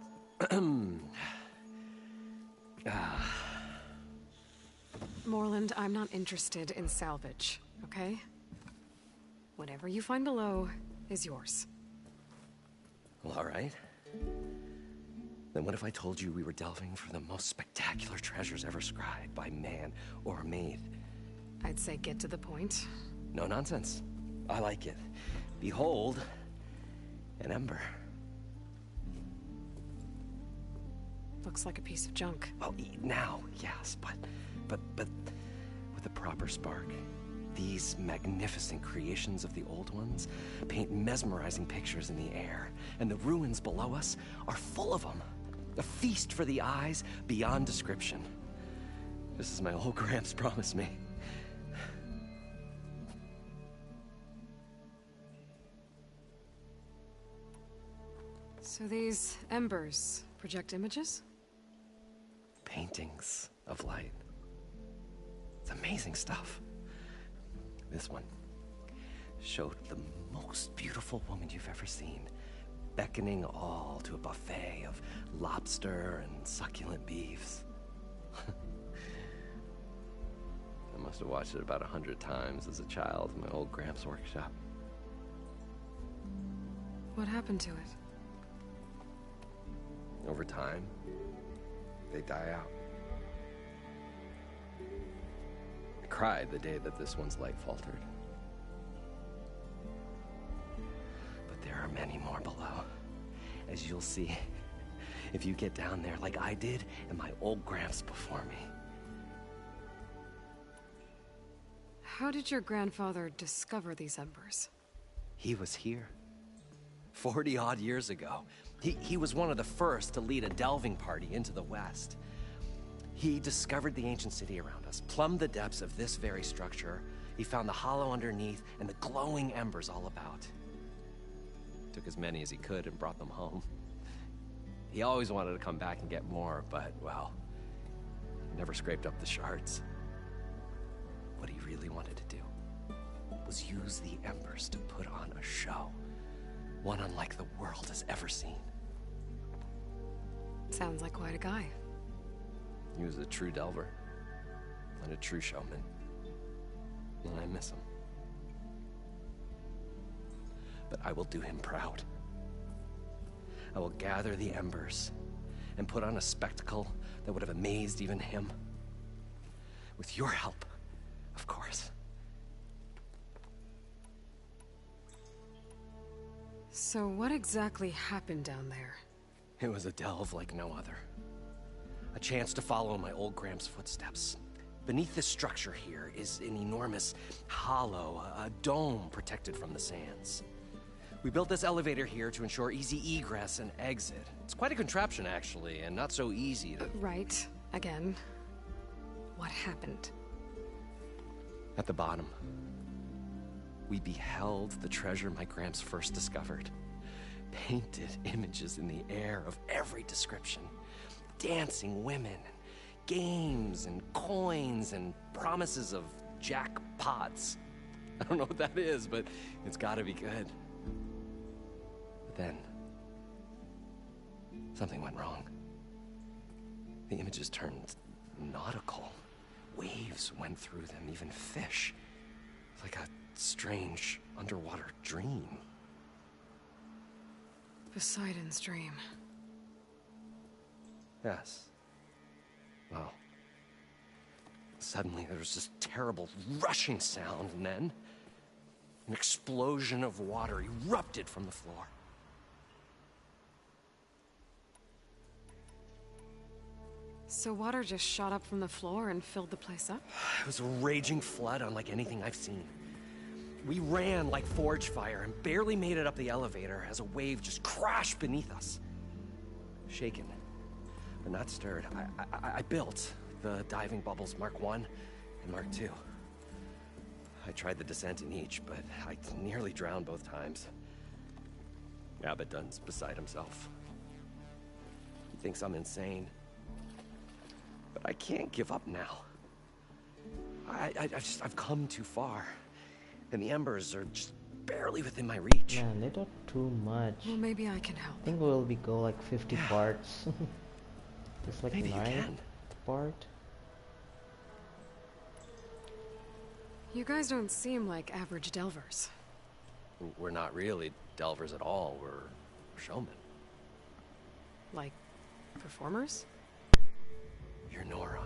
Morlund, I'm not interested in salvage, okay? Whatever you find below is yours. Well, all right. Then what if I told you we were delving for the most spectacular treasures ever scribed by man or maid? I'd say get to the point. No nonsense. I like it. Behold, an ember. Looks like a piece of junk. Well, now, yes, but with a proper spark. These magnificent creations of the old ones paint mesmerizing pictures in the air, and the ruins below us are full of them. A feast for the eyes beyond description. This is my old Gramps promised me. So these embers project images? Paintings of light. It's amazing stuff. This one showed the most beautiful woman you've ever seen, beckoning all to a buffet of lobster and succulent beefs. I must have watched it about 100 times as a child in my old Gramps workshop. What happened to it? Over time, they die out. I cried the day that this one's light faltered. But there are many more below, as you'll see if you get down there like I did and my old Gramps before me. How did your grandfather discover these embers? He was here 40-odd years ago. He was one of the first to lead a delving party into the West. He discovered the ancient city around us, plumbed the depths of this very structure. He found the hollow underneath and the glowing embers all about. Took as many as he could and brought them home. He always wanted to come back and get more, but, well, he never scraped up the shards. What he really wanted to do was use the embers to put on a show. One unlike the world has ever seen. Sounds like quite a guy. He was a true delver and a true showman. And I miss him. But I will do him proud. I will gather the embers and put on a spectacle that would have amazed even him. With your help, of course. So what exactly happened down there? It was a delve like no other. A chance to follow my old Gram's footsteps. Beneath this structure here is an enormous hollow, a dome protected from the sands. We built this elevator here to ensure easy egress and exit. It's quite a contraption, actually, and not so easy to... Right. Again. What happened? At the bottom, we beheld the treasure my Gramps first discovered. Painted images in the air of every description. Dancing women, games and coins and promises of jackpots. I don't know what that is, but it's gotta be good. But then, something went wrong. The images turned nautical. Waves went through them, even fish. Like a strange underwater dream. Poseidon's dream. Yes. Well, suddenly there was this terrible rushing sound, and then an explosion of water erupted from the floor. So water just shot up from the floor and filled the place up? It was a raging flood unlike anything I've seen. We ran like forge fire and barely made it up the elevator as a wave just crashed beneath us. Shaken, but not stirred, I built the diving bubbles Mark I and Mark II. I tried the descent in each, but I nearly drowned both times. Abaddon's beside himself. He thinks I'm insane. But I can't give up now. I've come too far. And the embers are just barely within my reach. Man, they don't too much. Well, maybe I can help. I think we'll go like 50 parts. Just like Maybe you 9th can. part. You guys don't seem like average delvers. We're not really delvers at all. We're showmen. Like, performers? You're Nora,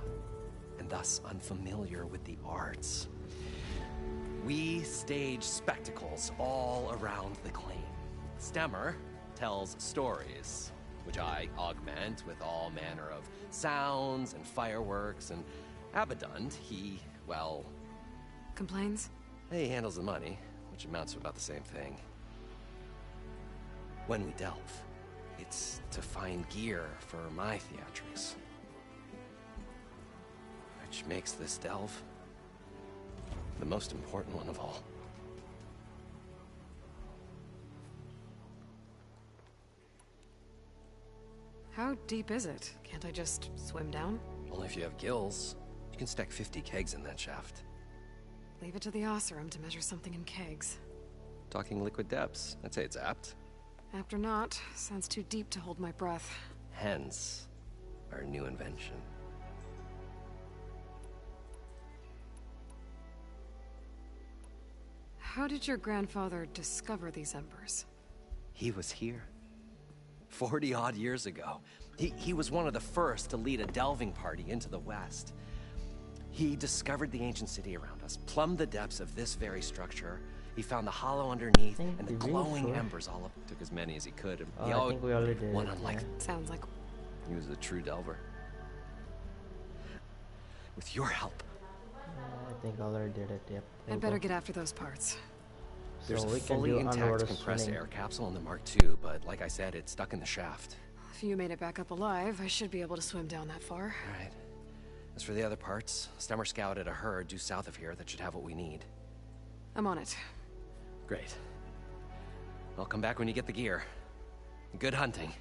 and thus unfamiliar with the arts. We stage spectacles all around the claim. Stemmer tells stories, which I augment with all manner of sounds and fireworks, and Abaddon, he, well... Complains? He handles the money, which amounts to about the same thing. When we delve, it's to find gear for my theatrics. Which makes this delve the most important one of all. How deep is it? Can't I just swim down? Only if you have gills. You can stack 50 kegs in that shaft. Leave it to the Oseram to measure something in kegs. Talking liquid depths, I'd say it's apt. Apt or not, sounds too deep to hold my breath. Hence, our new invention. How did your grandfather discover these embers? He was here. 40-odd years ago. He was one of the first to lead a delving party into the West. He discovered the ancient city around us, plumbed the depths of this very structure. He found the hollow underneath and the glowing embers all up. Took as many as he could. And I think we already did. One unlike. Sounds like... He was a true delver. With your help. I think I already did it, yep. I'd better get after those parts. There's So a we can fully do intact underwater compressed swimming. air capsule in the Mark II, but like I said, it's stuck in the shaft. If you made it back up alive, I should be able to swim down that far. All right. As for the other parts, Stemmer scouted a herd due south of here that should have what we need. I'm on it. Great. I'll come back when you get the gear. Good hunting.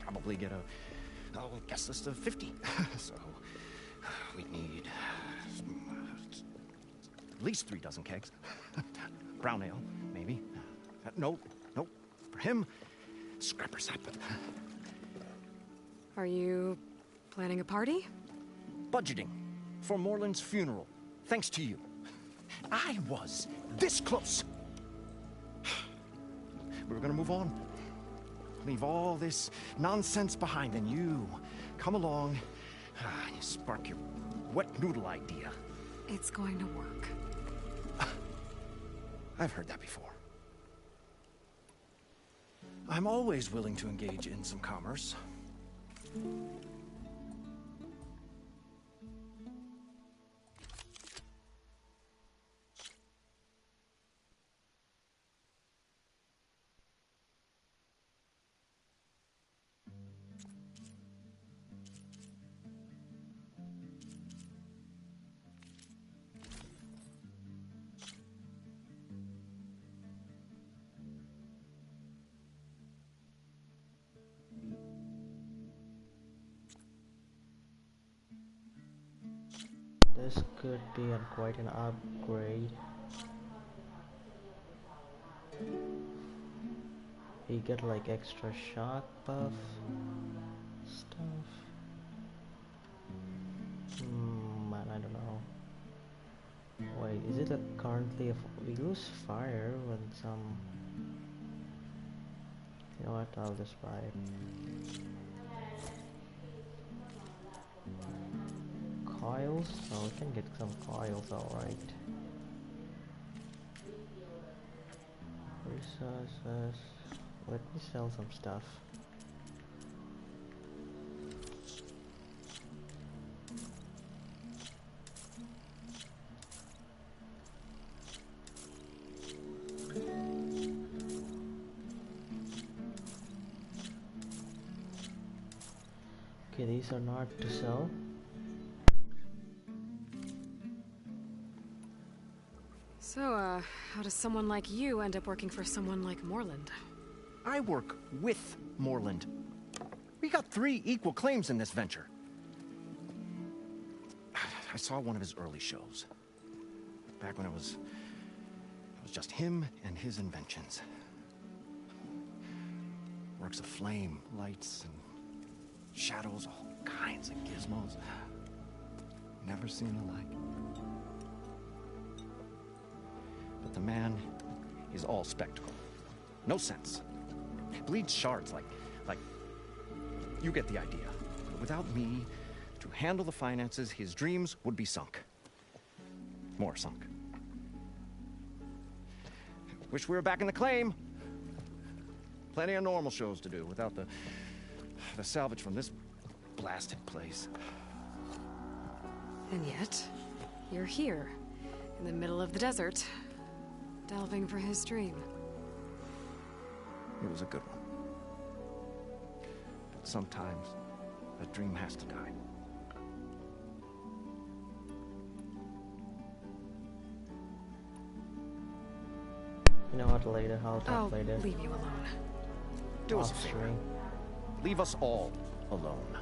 Probably get a guest list of 50. So we need at least 3 dozen kegs. Brown ale, maybe. No. For him, scrapper sap. Are you planning a party? Budgeting for Moreland's funeral. Thanks to you. I was this close. We were gonna move on. Leave all this nonsense behind, and you come along, and you spark your wet noodle idea. It's going to work. I've heard that before. I'm always willing to engage in some commerce. This could be quite an upgrade. You get like extra shock buff stuff. Man, I don't know. Wait, is it currently we lose fire when some? You know what? I'll just buy it. Coils? Oh, we can get some coils, alright. Resources. Let me sell some stuff. Okay, these are not to sell. So, how does someone like you end up working for someone like Moreland? I work with Moreland. We got 3 equal claims in this venture. I saw one of his early shows. Back when it was just him and his inventions. Works of flame, lights, and shadows, all kinds of gizmos. Never seen the like. But the man is all spectacle. No sense. Bleeds shards like you get the idea. But without me to handle the finances, his dreams would be sunk. More sunk. Wish we were back in the claim. Plenty of normal shows to do without the salvage from this blasted place. And yet, you're here, in the middle of the desert, delving for his dream. It was a good one. But sometimes, a dream has to die. You know what, later, I'll talk later. I'll leave you alone. Do us a favor. Leave us all alone.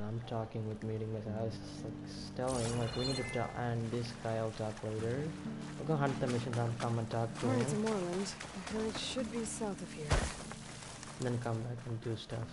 and I'm talking with meeting with us. Like telling like we need to talk, and this guy I'll talk later. I'll go hunt the missions and come and talk to Alright, to him. Moorland. I heard it should be south of here. Then come back and do stuff.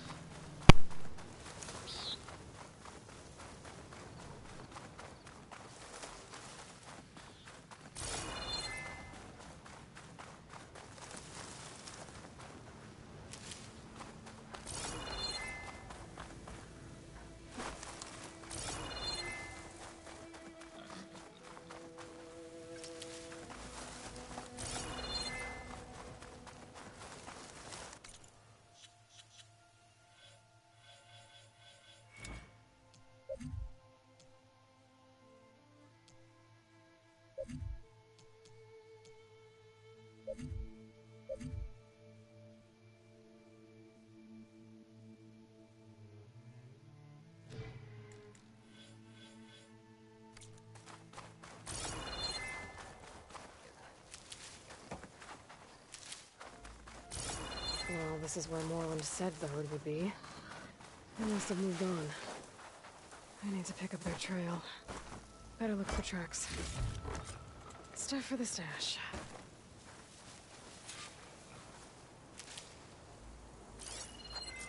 Well, this is where Moorland said the herd would be. They must have moved on. I need to pick up their trail. Better look for tracks. Stuff for the stash.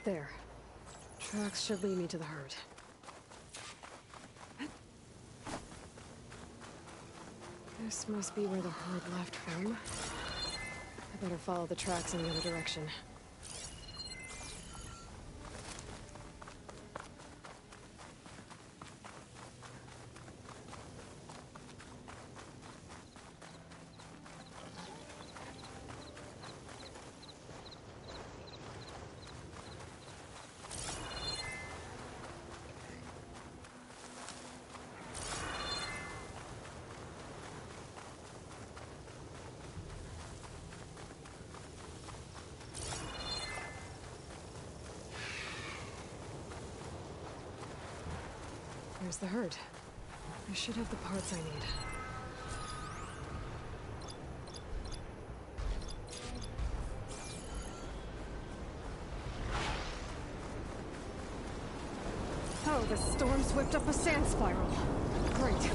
There. Tracks should lead me to the herd. This must be where the herd left from. I better follow the tracks in the other direction. There's the herd. I should have the parts I need. Oh, the storm's whipped up a sand spiral. Great.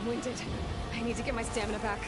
winded. I need to get my stamina back.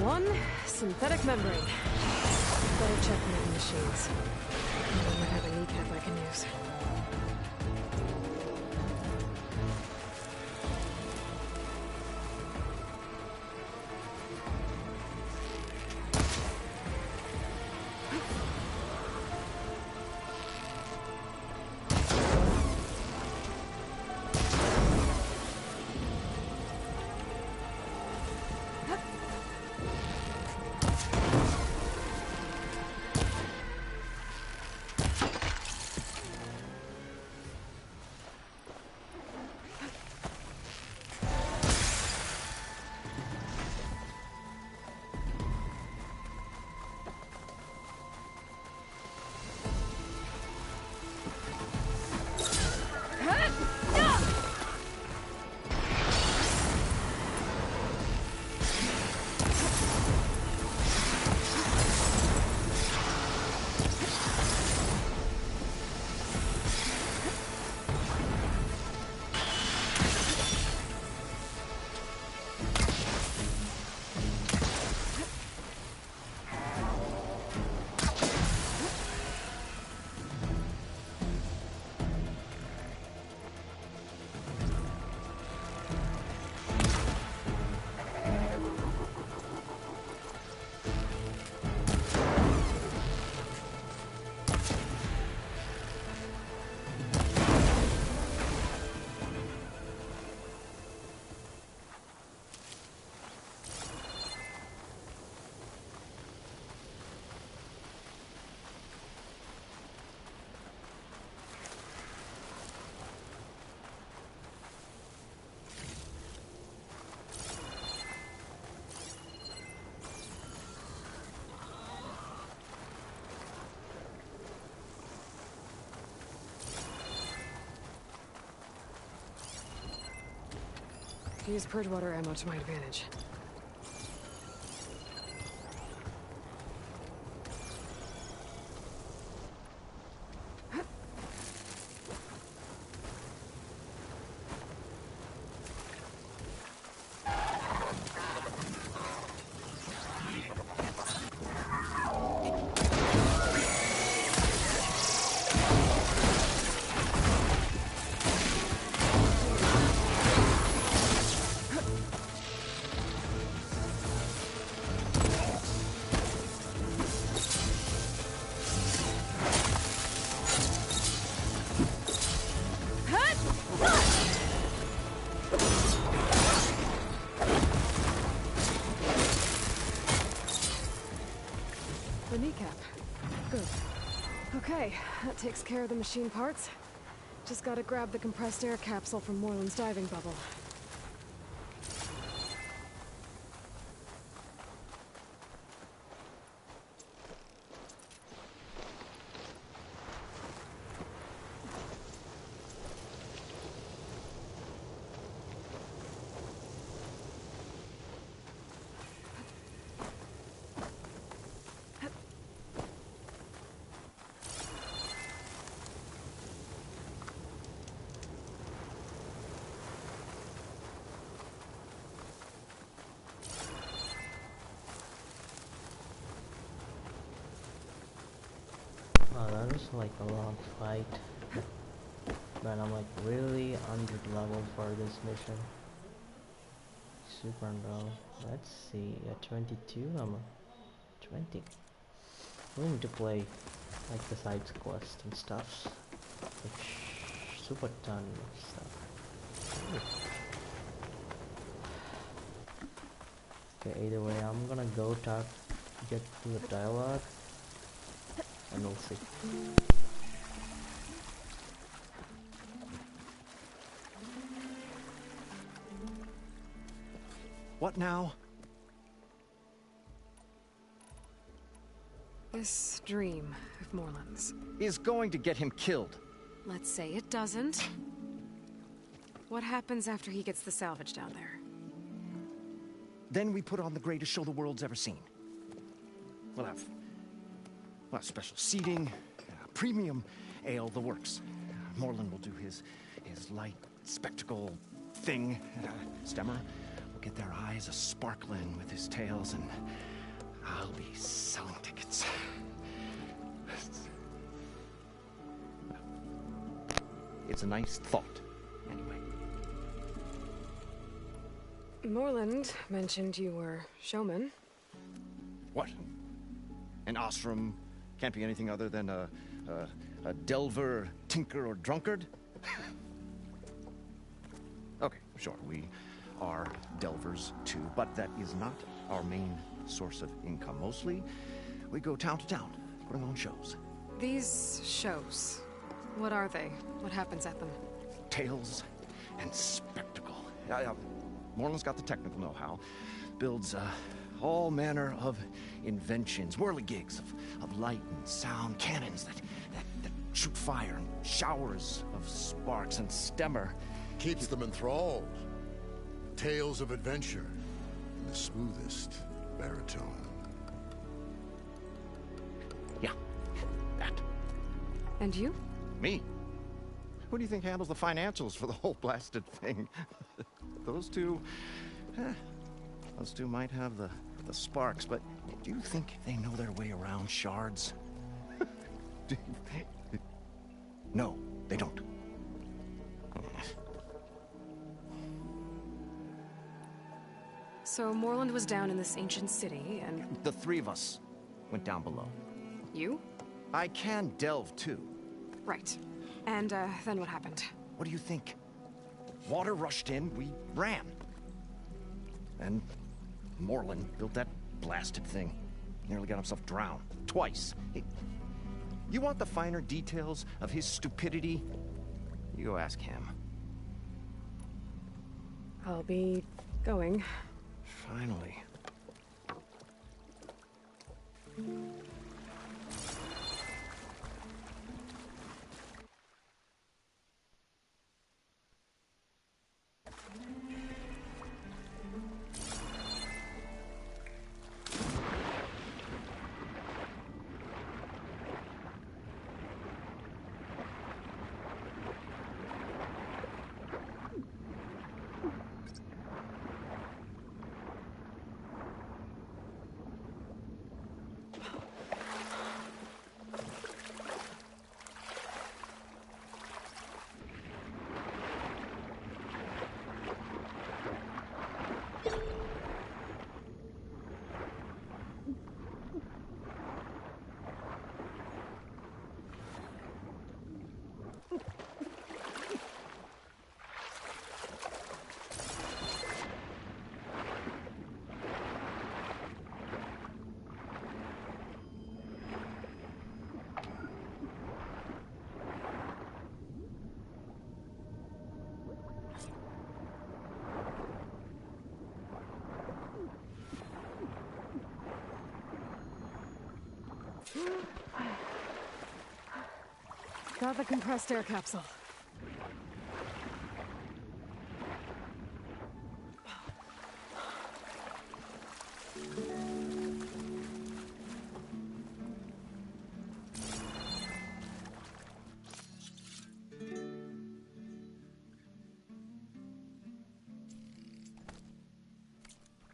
One synthetic membrane. Better check the machines. I might have a kneecap I can use. Use purge water ammo to my advantage. The kneecap. Good. Okay, that takes care of the machine parts. Just gotta grab the compressed air capsule from Moreland's diving bubble. Oh, that was like a long fight. But I'm like really under level for this mission. Super low. Let's see, at 22 I'm at 20. We need to play like the side quest and stuff. Like super ton of stuff. Okay, either way, I'm gonna go get to the dialogue, and we'll see. What now? This dream of Moreland's is going to get him killed. Let's say it doesn't. What happens after he gets the salvage down there? Then we put on the greatest show the world's ever seen. We'll have special seating, premium ale, the works. Moreland will do his light spectacle thing. Stemmer will get their eyes a-sparkling with his tales, and I'll be selling tickets. It's a nice thought, anyway. Moreland mentioned you were showman. What? An Ostrom can't be anything other than a delver, tinker, or drunkard? Okay, sure, we are delvers too, but that is not our main source of income. Mostly, we go town to town, putting on shows. These shows, what are they? What happens at them? Tales and spectacle. Moreland's got the technical know-how. Builds all manner of inventions, whirligigs of light and sound, cannons that shoot fire, and showers of sparks, and Stemmer keeps them enthralled. Tales of adventure in the smoothest baritone. Yeah, that. And you? Me? Who do you think handles the financials for the whole blasted thing? Those two might have the sparks, but do you think they know their way around shards? No, they don't. So Moreland was down in this ancient city, and... The three of us went down below. You? I can delve, too. Right. And, then what happened? What do you think? Water rushed in, we ran. And Moreland built that blasted thing. Nearly got himself drowned. Twice. You want the finer details of his stupidity? You go ask him. I'll be going. Finally. Got the compressed air capsule.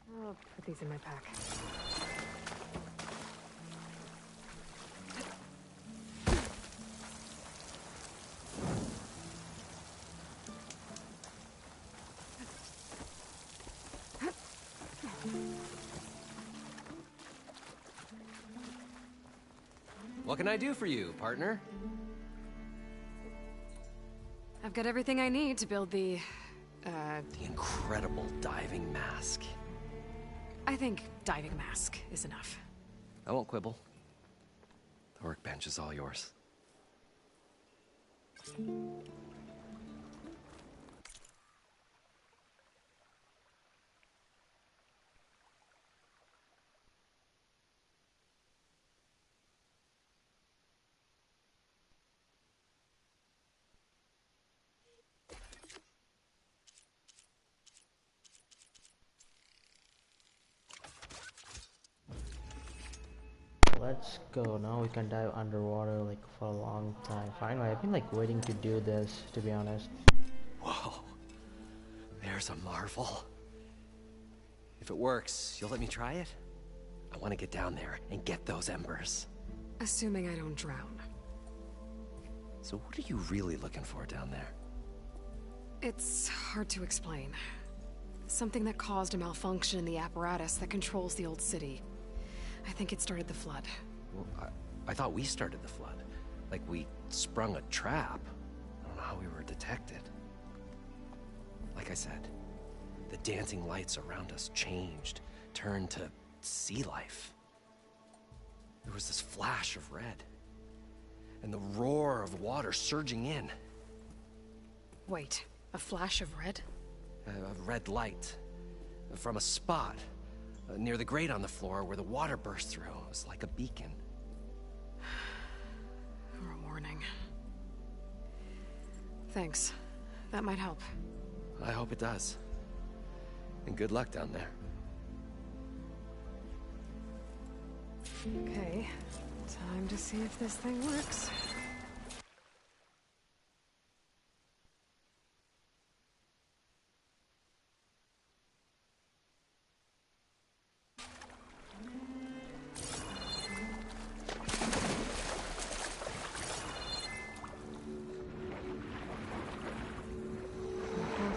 I'll put these in my pack. What can I do for you, partner? I've got everything I need to build the incredible diving mask. I think diving mask is enough. I won't quibble. The workbench is all yours. Let's go. Now we can dive underwater like for a long time. Finally, I've been like waiting to do this, to be honest. Whoa. There's a marvel. If it works, you'll let me try it? I want to get down there and get those embers. Assuming I don't drown. So what are you really looking for down there? It's hard to explain. Something that caused a malfunction in the apparatus that controls the old city. I think it started the flood. Well, I thought we started the flood. Like we sprung a trap. I don't know how we were detected. Like I said, the dancing lights around us changed, turned to sea life. There was this flash of red, and the roar of water surging in. Wait, a flash of red? A red light from a spot near the grate on the floor where the water burst through. It was like a beacon. Or a warning. Thanks. That might help. I hope it does. And good luck down there. Okay, time to see if this thing works.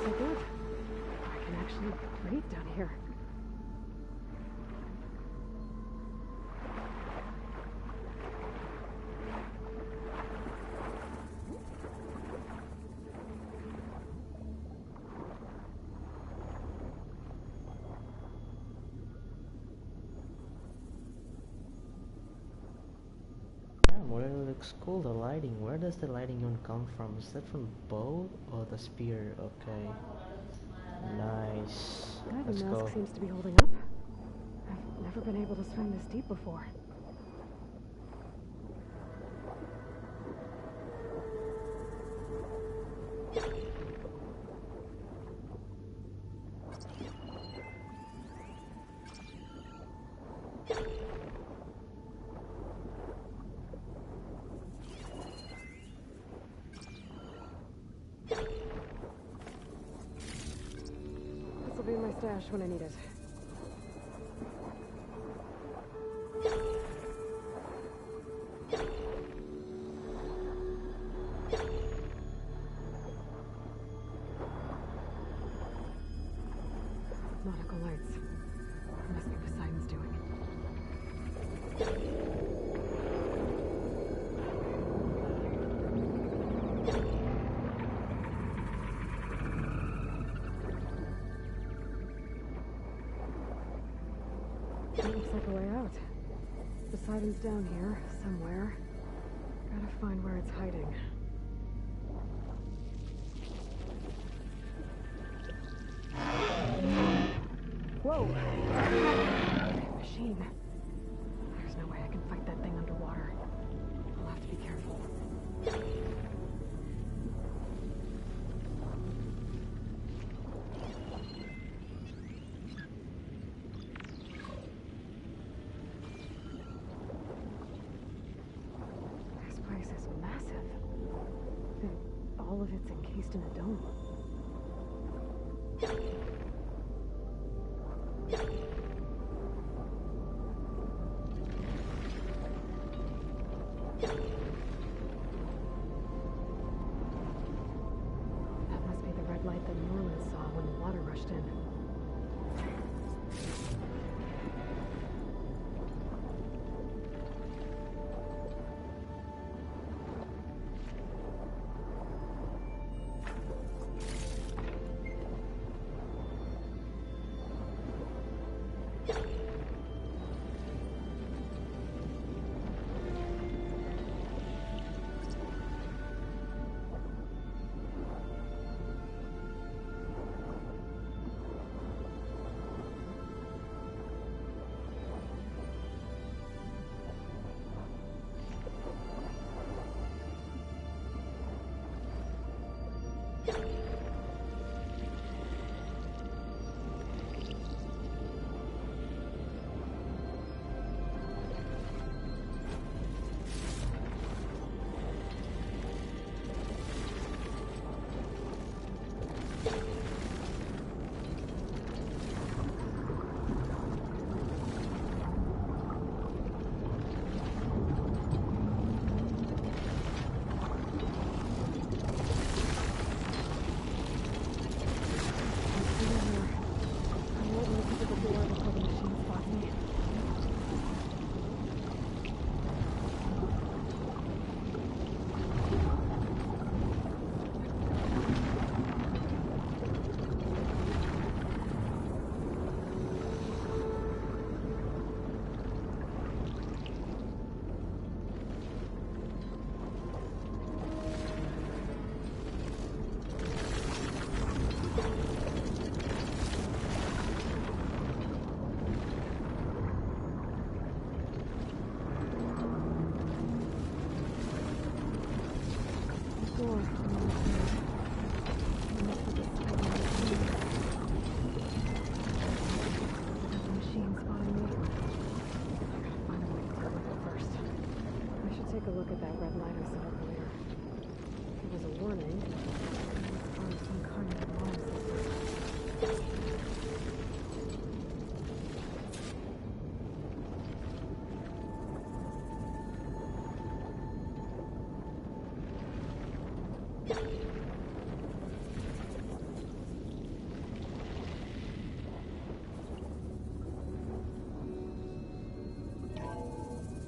So good. I can actually breathe down here. Well, it looks cool, the lighting. Where does the lighting even come from? Is that from the bow or the spear? Okay. Nice. Let's Diving mask go. seems to be holding up. I've never been able to swim this deep before. This'll be my stash when I need it. Nautical lights. Must be Poseidon's doing. Looks like a way out. Poseidon's down here, somewhere. Gotta find where it's hiding. Whoa! Machine. There's no way I can fight that thing underwater. I'll have to be careful. This place is massive. And all of it's encased in a dome. That must be the red light that Norman saw when the water rushed in. take a look at that red light I saw earlier. It was a warning. Or some kind of noise this time.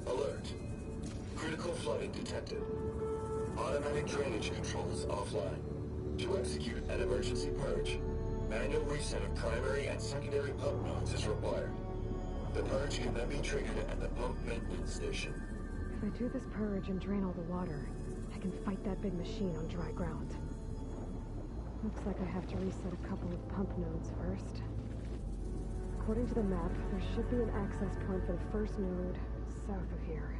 Alert. Critical flooding detected. Automatic drainage controls offline. To execute an emergency purge, manual reset of primary and secondary pump nodes is required. The purge can then be triggered at the pump maintenance station. If I do this purge and drain all the water, I can fight that big machine on dry ground. Looks like I have to reset a couple of pump nodes first. According to the map, there should be an access point for the first node south of here.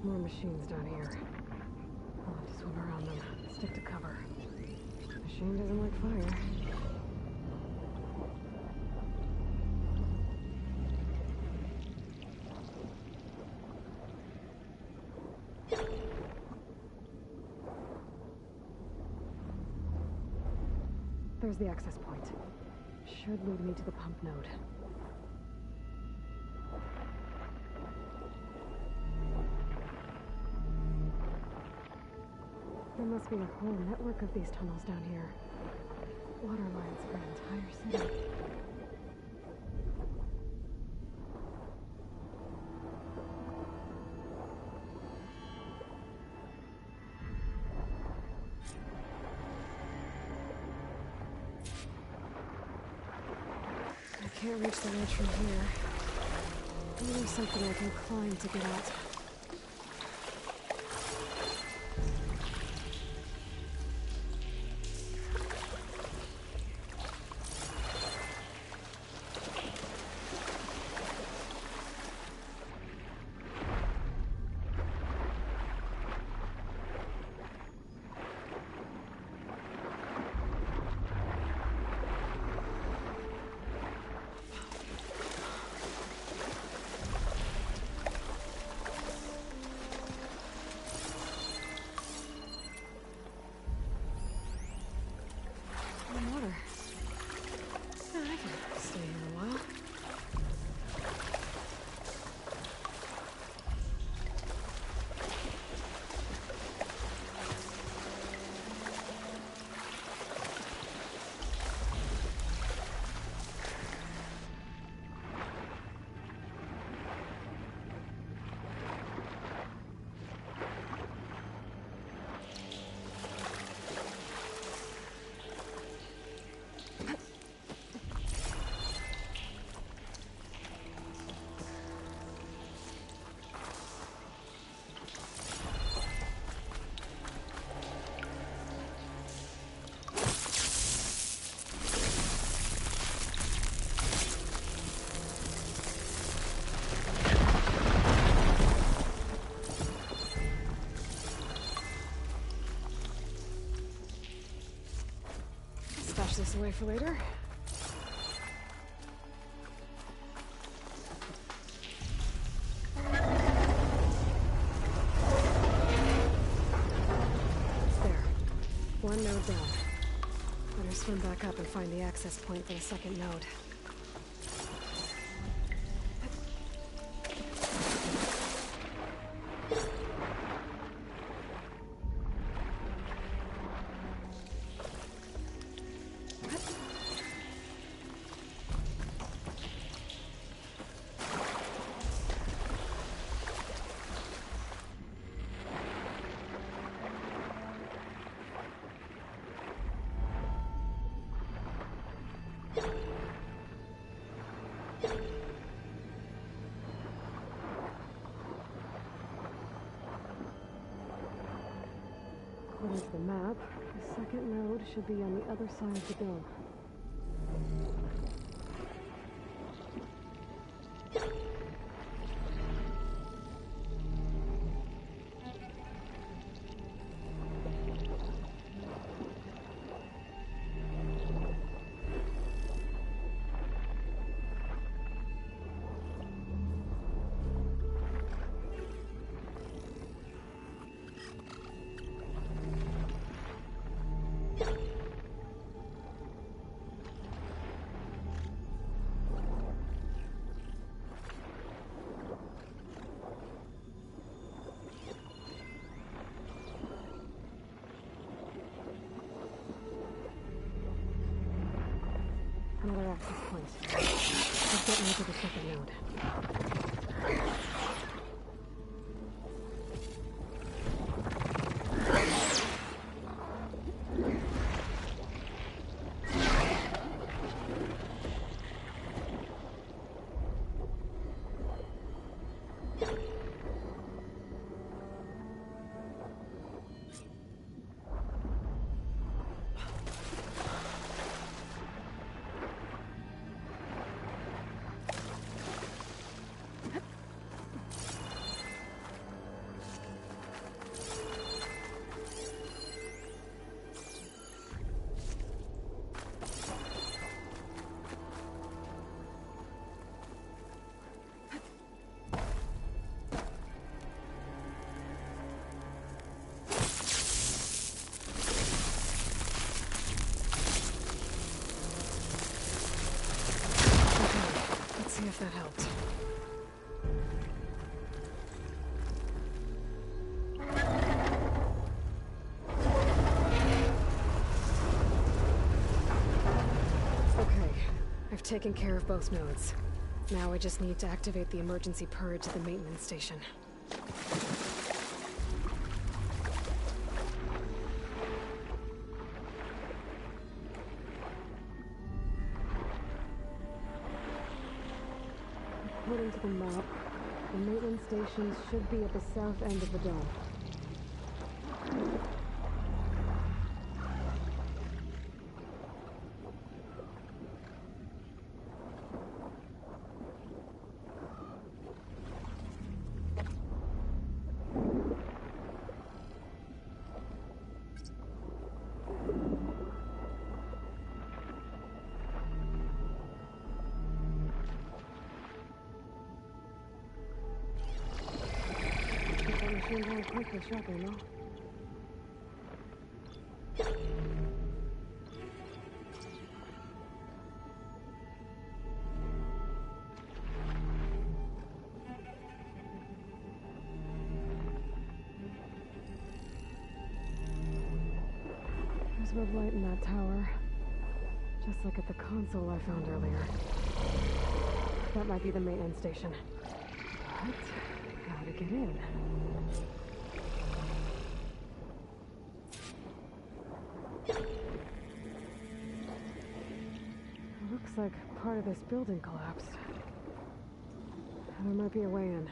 More machines down here. I'll have to swim around them. Stick to cover. Machine doesn't like fire. There's the access point. Should lead me to the pump node. There must be a whole network of these tunnels down here. Water lines for an entire city. I can't reach the ledge from here. Maybe something I can climb to get out. Water. Yeah, I can stay here a while. Stash this away for later. There. One node down. Better swim back up and find the access point for the second node. According to the map, the second node should be on the other side of the dome. Let's get me to the second node. See if that helped. Okay, I've taken care of both nodes. Now I just need to activate the emergency purge at the maintenance station. According to the map, the maintenance stations should be at the south end of the dome. Shopping, no? There's red light in that tower. Just like at the console I found earlier. That might be the maintenance station. But how to get in? Looks like part of this building collapsed. There might be a way in.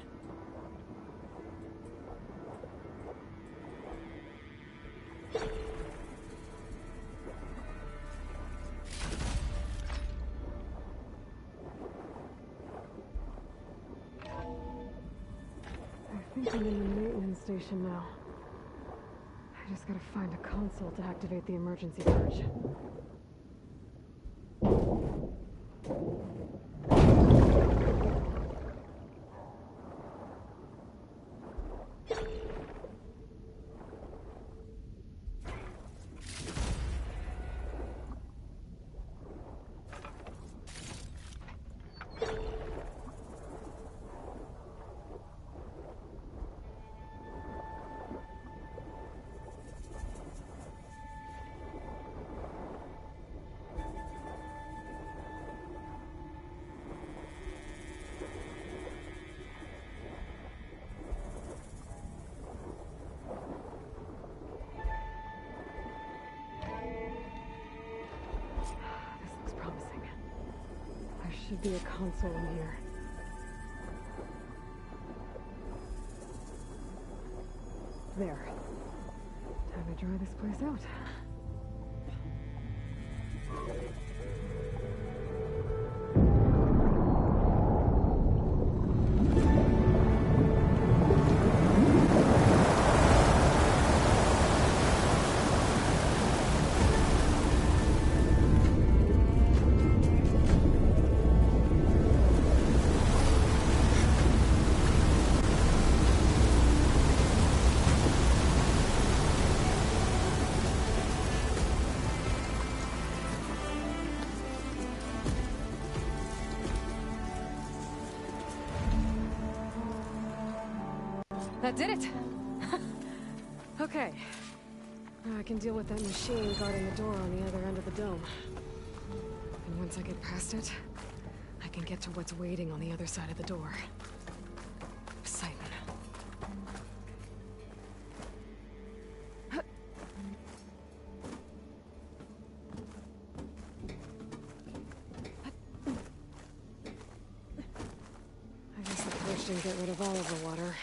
I think I'm in the maintenance station now. I just gotta find a console to activate the emergency purge. Should be a console in here. There. Time to dry this place out. That did it! Okay. Now I can deal with that machine guarding the door on the other end of the dome. And once I get past it, can get to what's waiting on the other side of the door. Poseidon. I guess the purge didn't get rid of all of the water.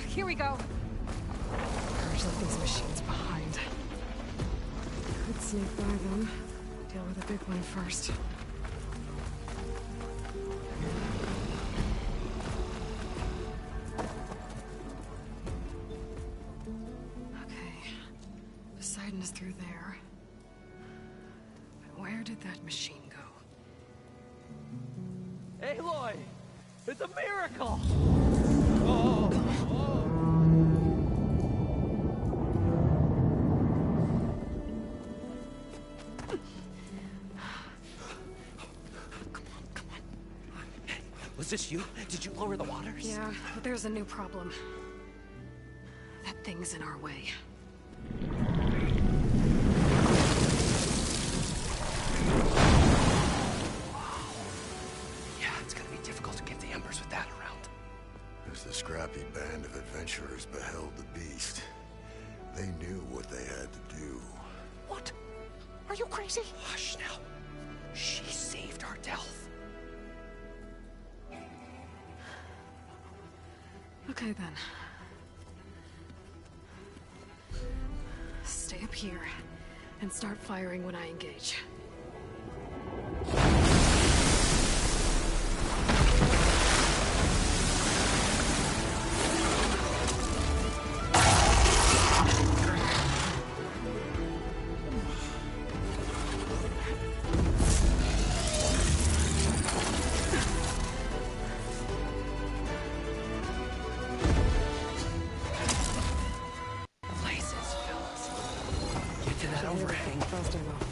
Here we go. Purge left these machines behind. Could sneak by them. Deal with the big one first. Okay. Poseidon is through there. But where did that machine go? Aloy! It's a miracle! Was this you? Did you lower the waters? Yeah, but there's a new problem. That thing's in our way. Yeah, it's gonna be difficult to get the embers with that around. As the scrappy band of adventurers beheld the beast, they knew what they had to do. What? Are you crazy? Hush now. She saved our Delph. Okay then. Stay up here and start firing when I engage. Overhang. Faster though.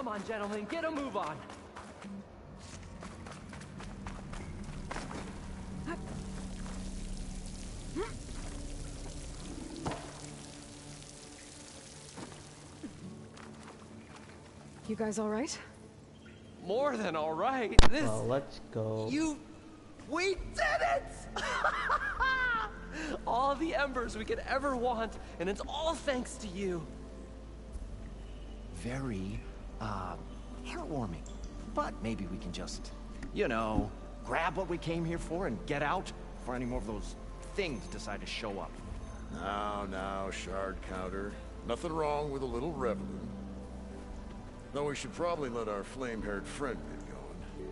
on, gentlemen, get a move on. You guys all right? More than all right. This. Well, let's go. We did it! All the embers we could ever want, and it's all thanks to you. Very, hairwarming. But maybe we can just, you know, grab what we came here for and get out before any more of those things decide to show up. Now, shard counter. Nothing wrong with a little reveling. Though we should probably let our flame-haired friend get going.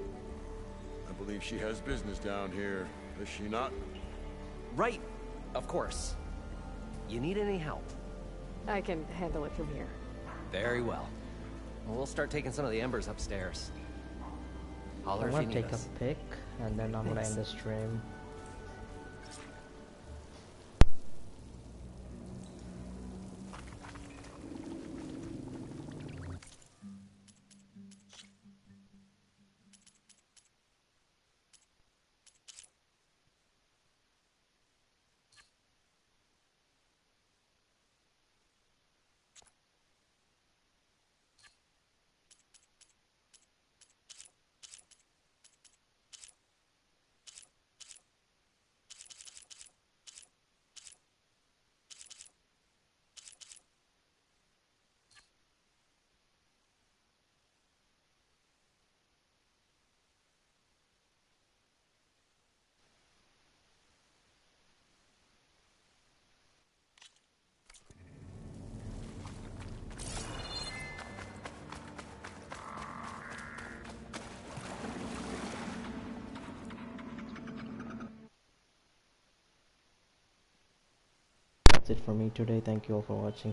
I believe she has business down here, does she not? Right, of course. You need any help? I can handle it from here. Very well. We'll start taking some of the embers upstairs. Holler I'm if gonna you need take us. a pic, and then I'm gonna Thanks. end the stream. That's it for me today. Thank you all for watching.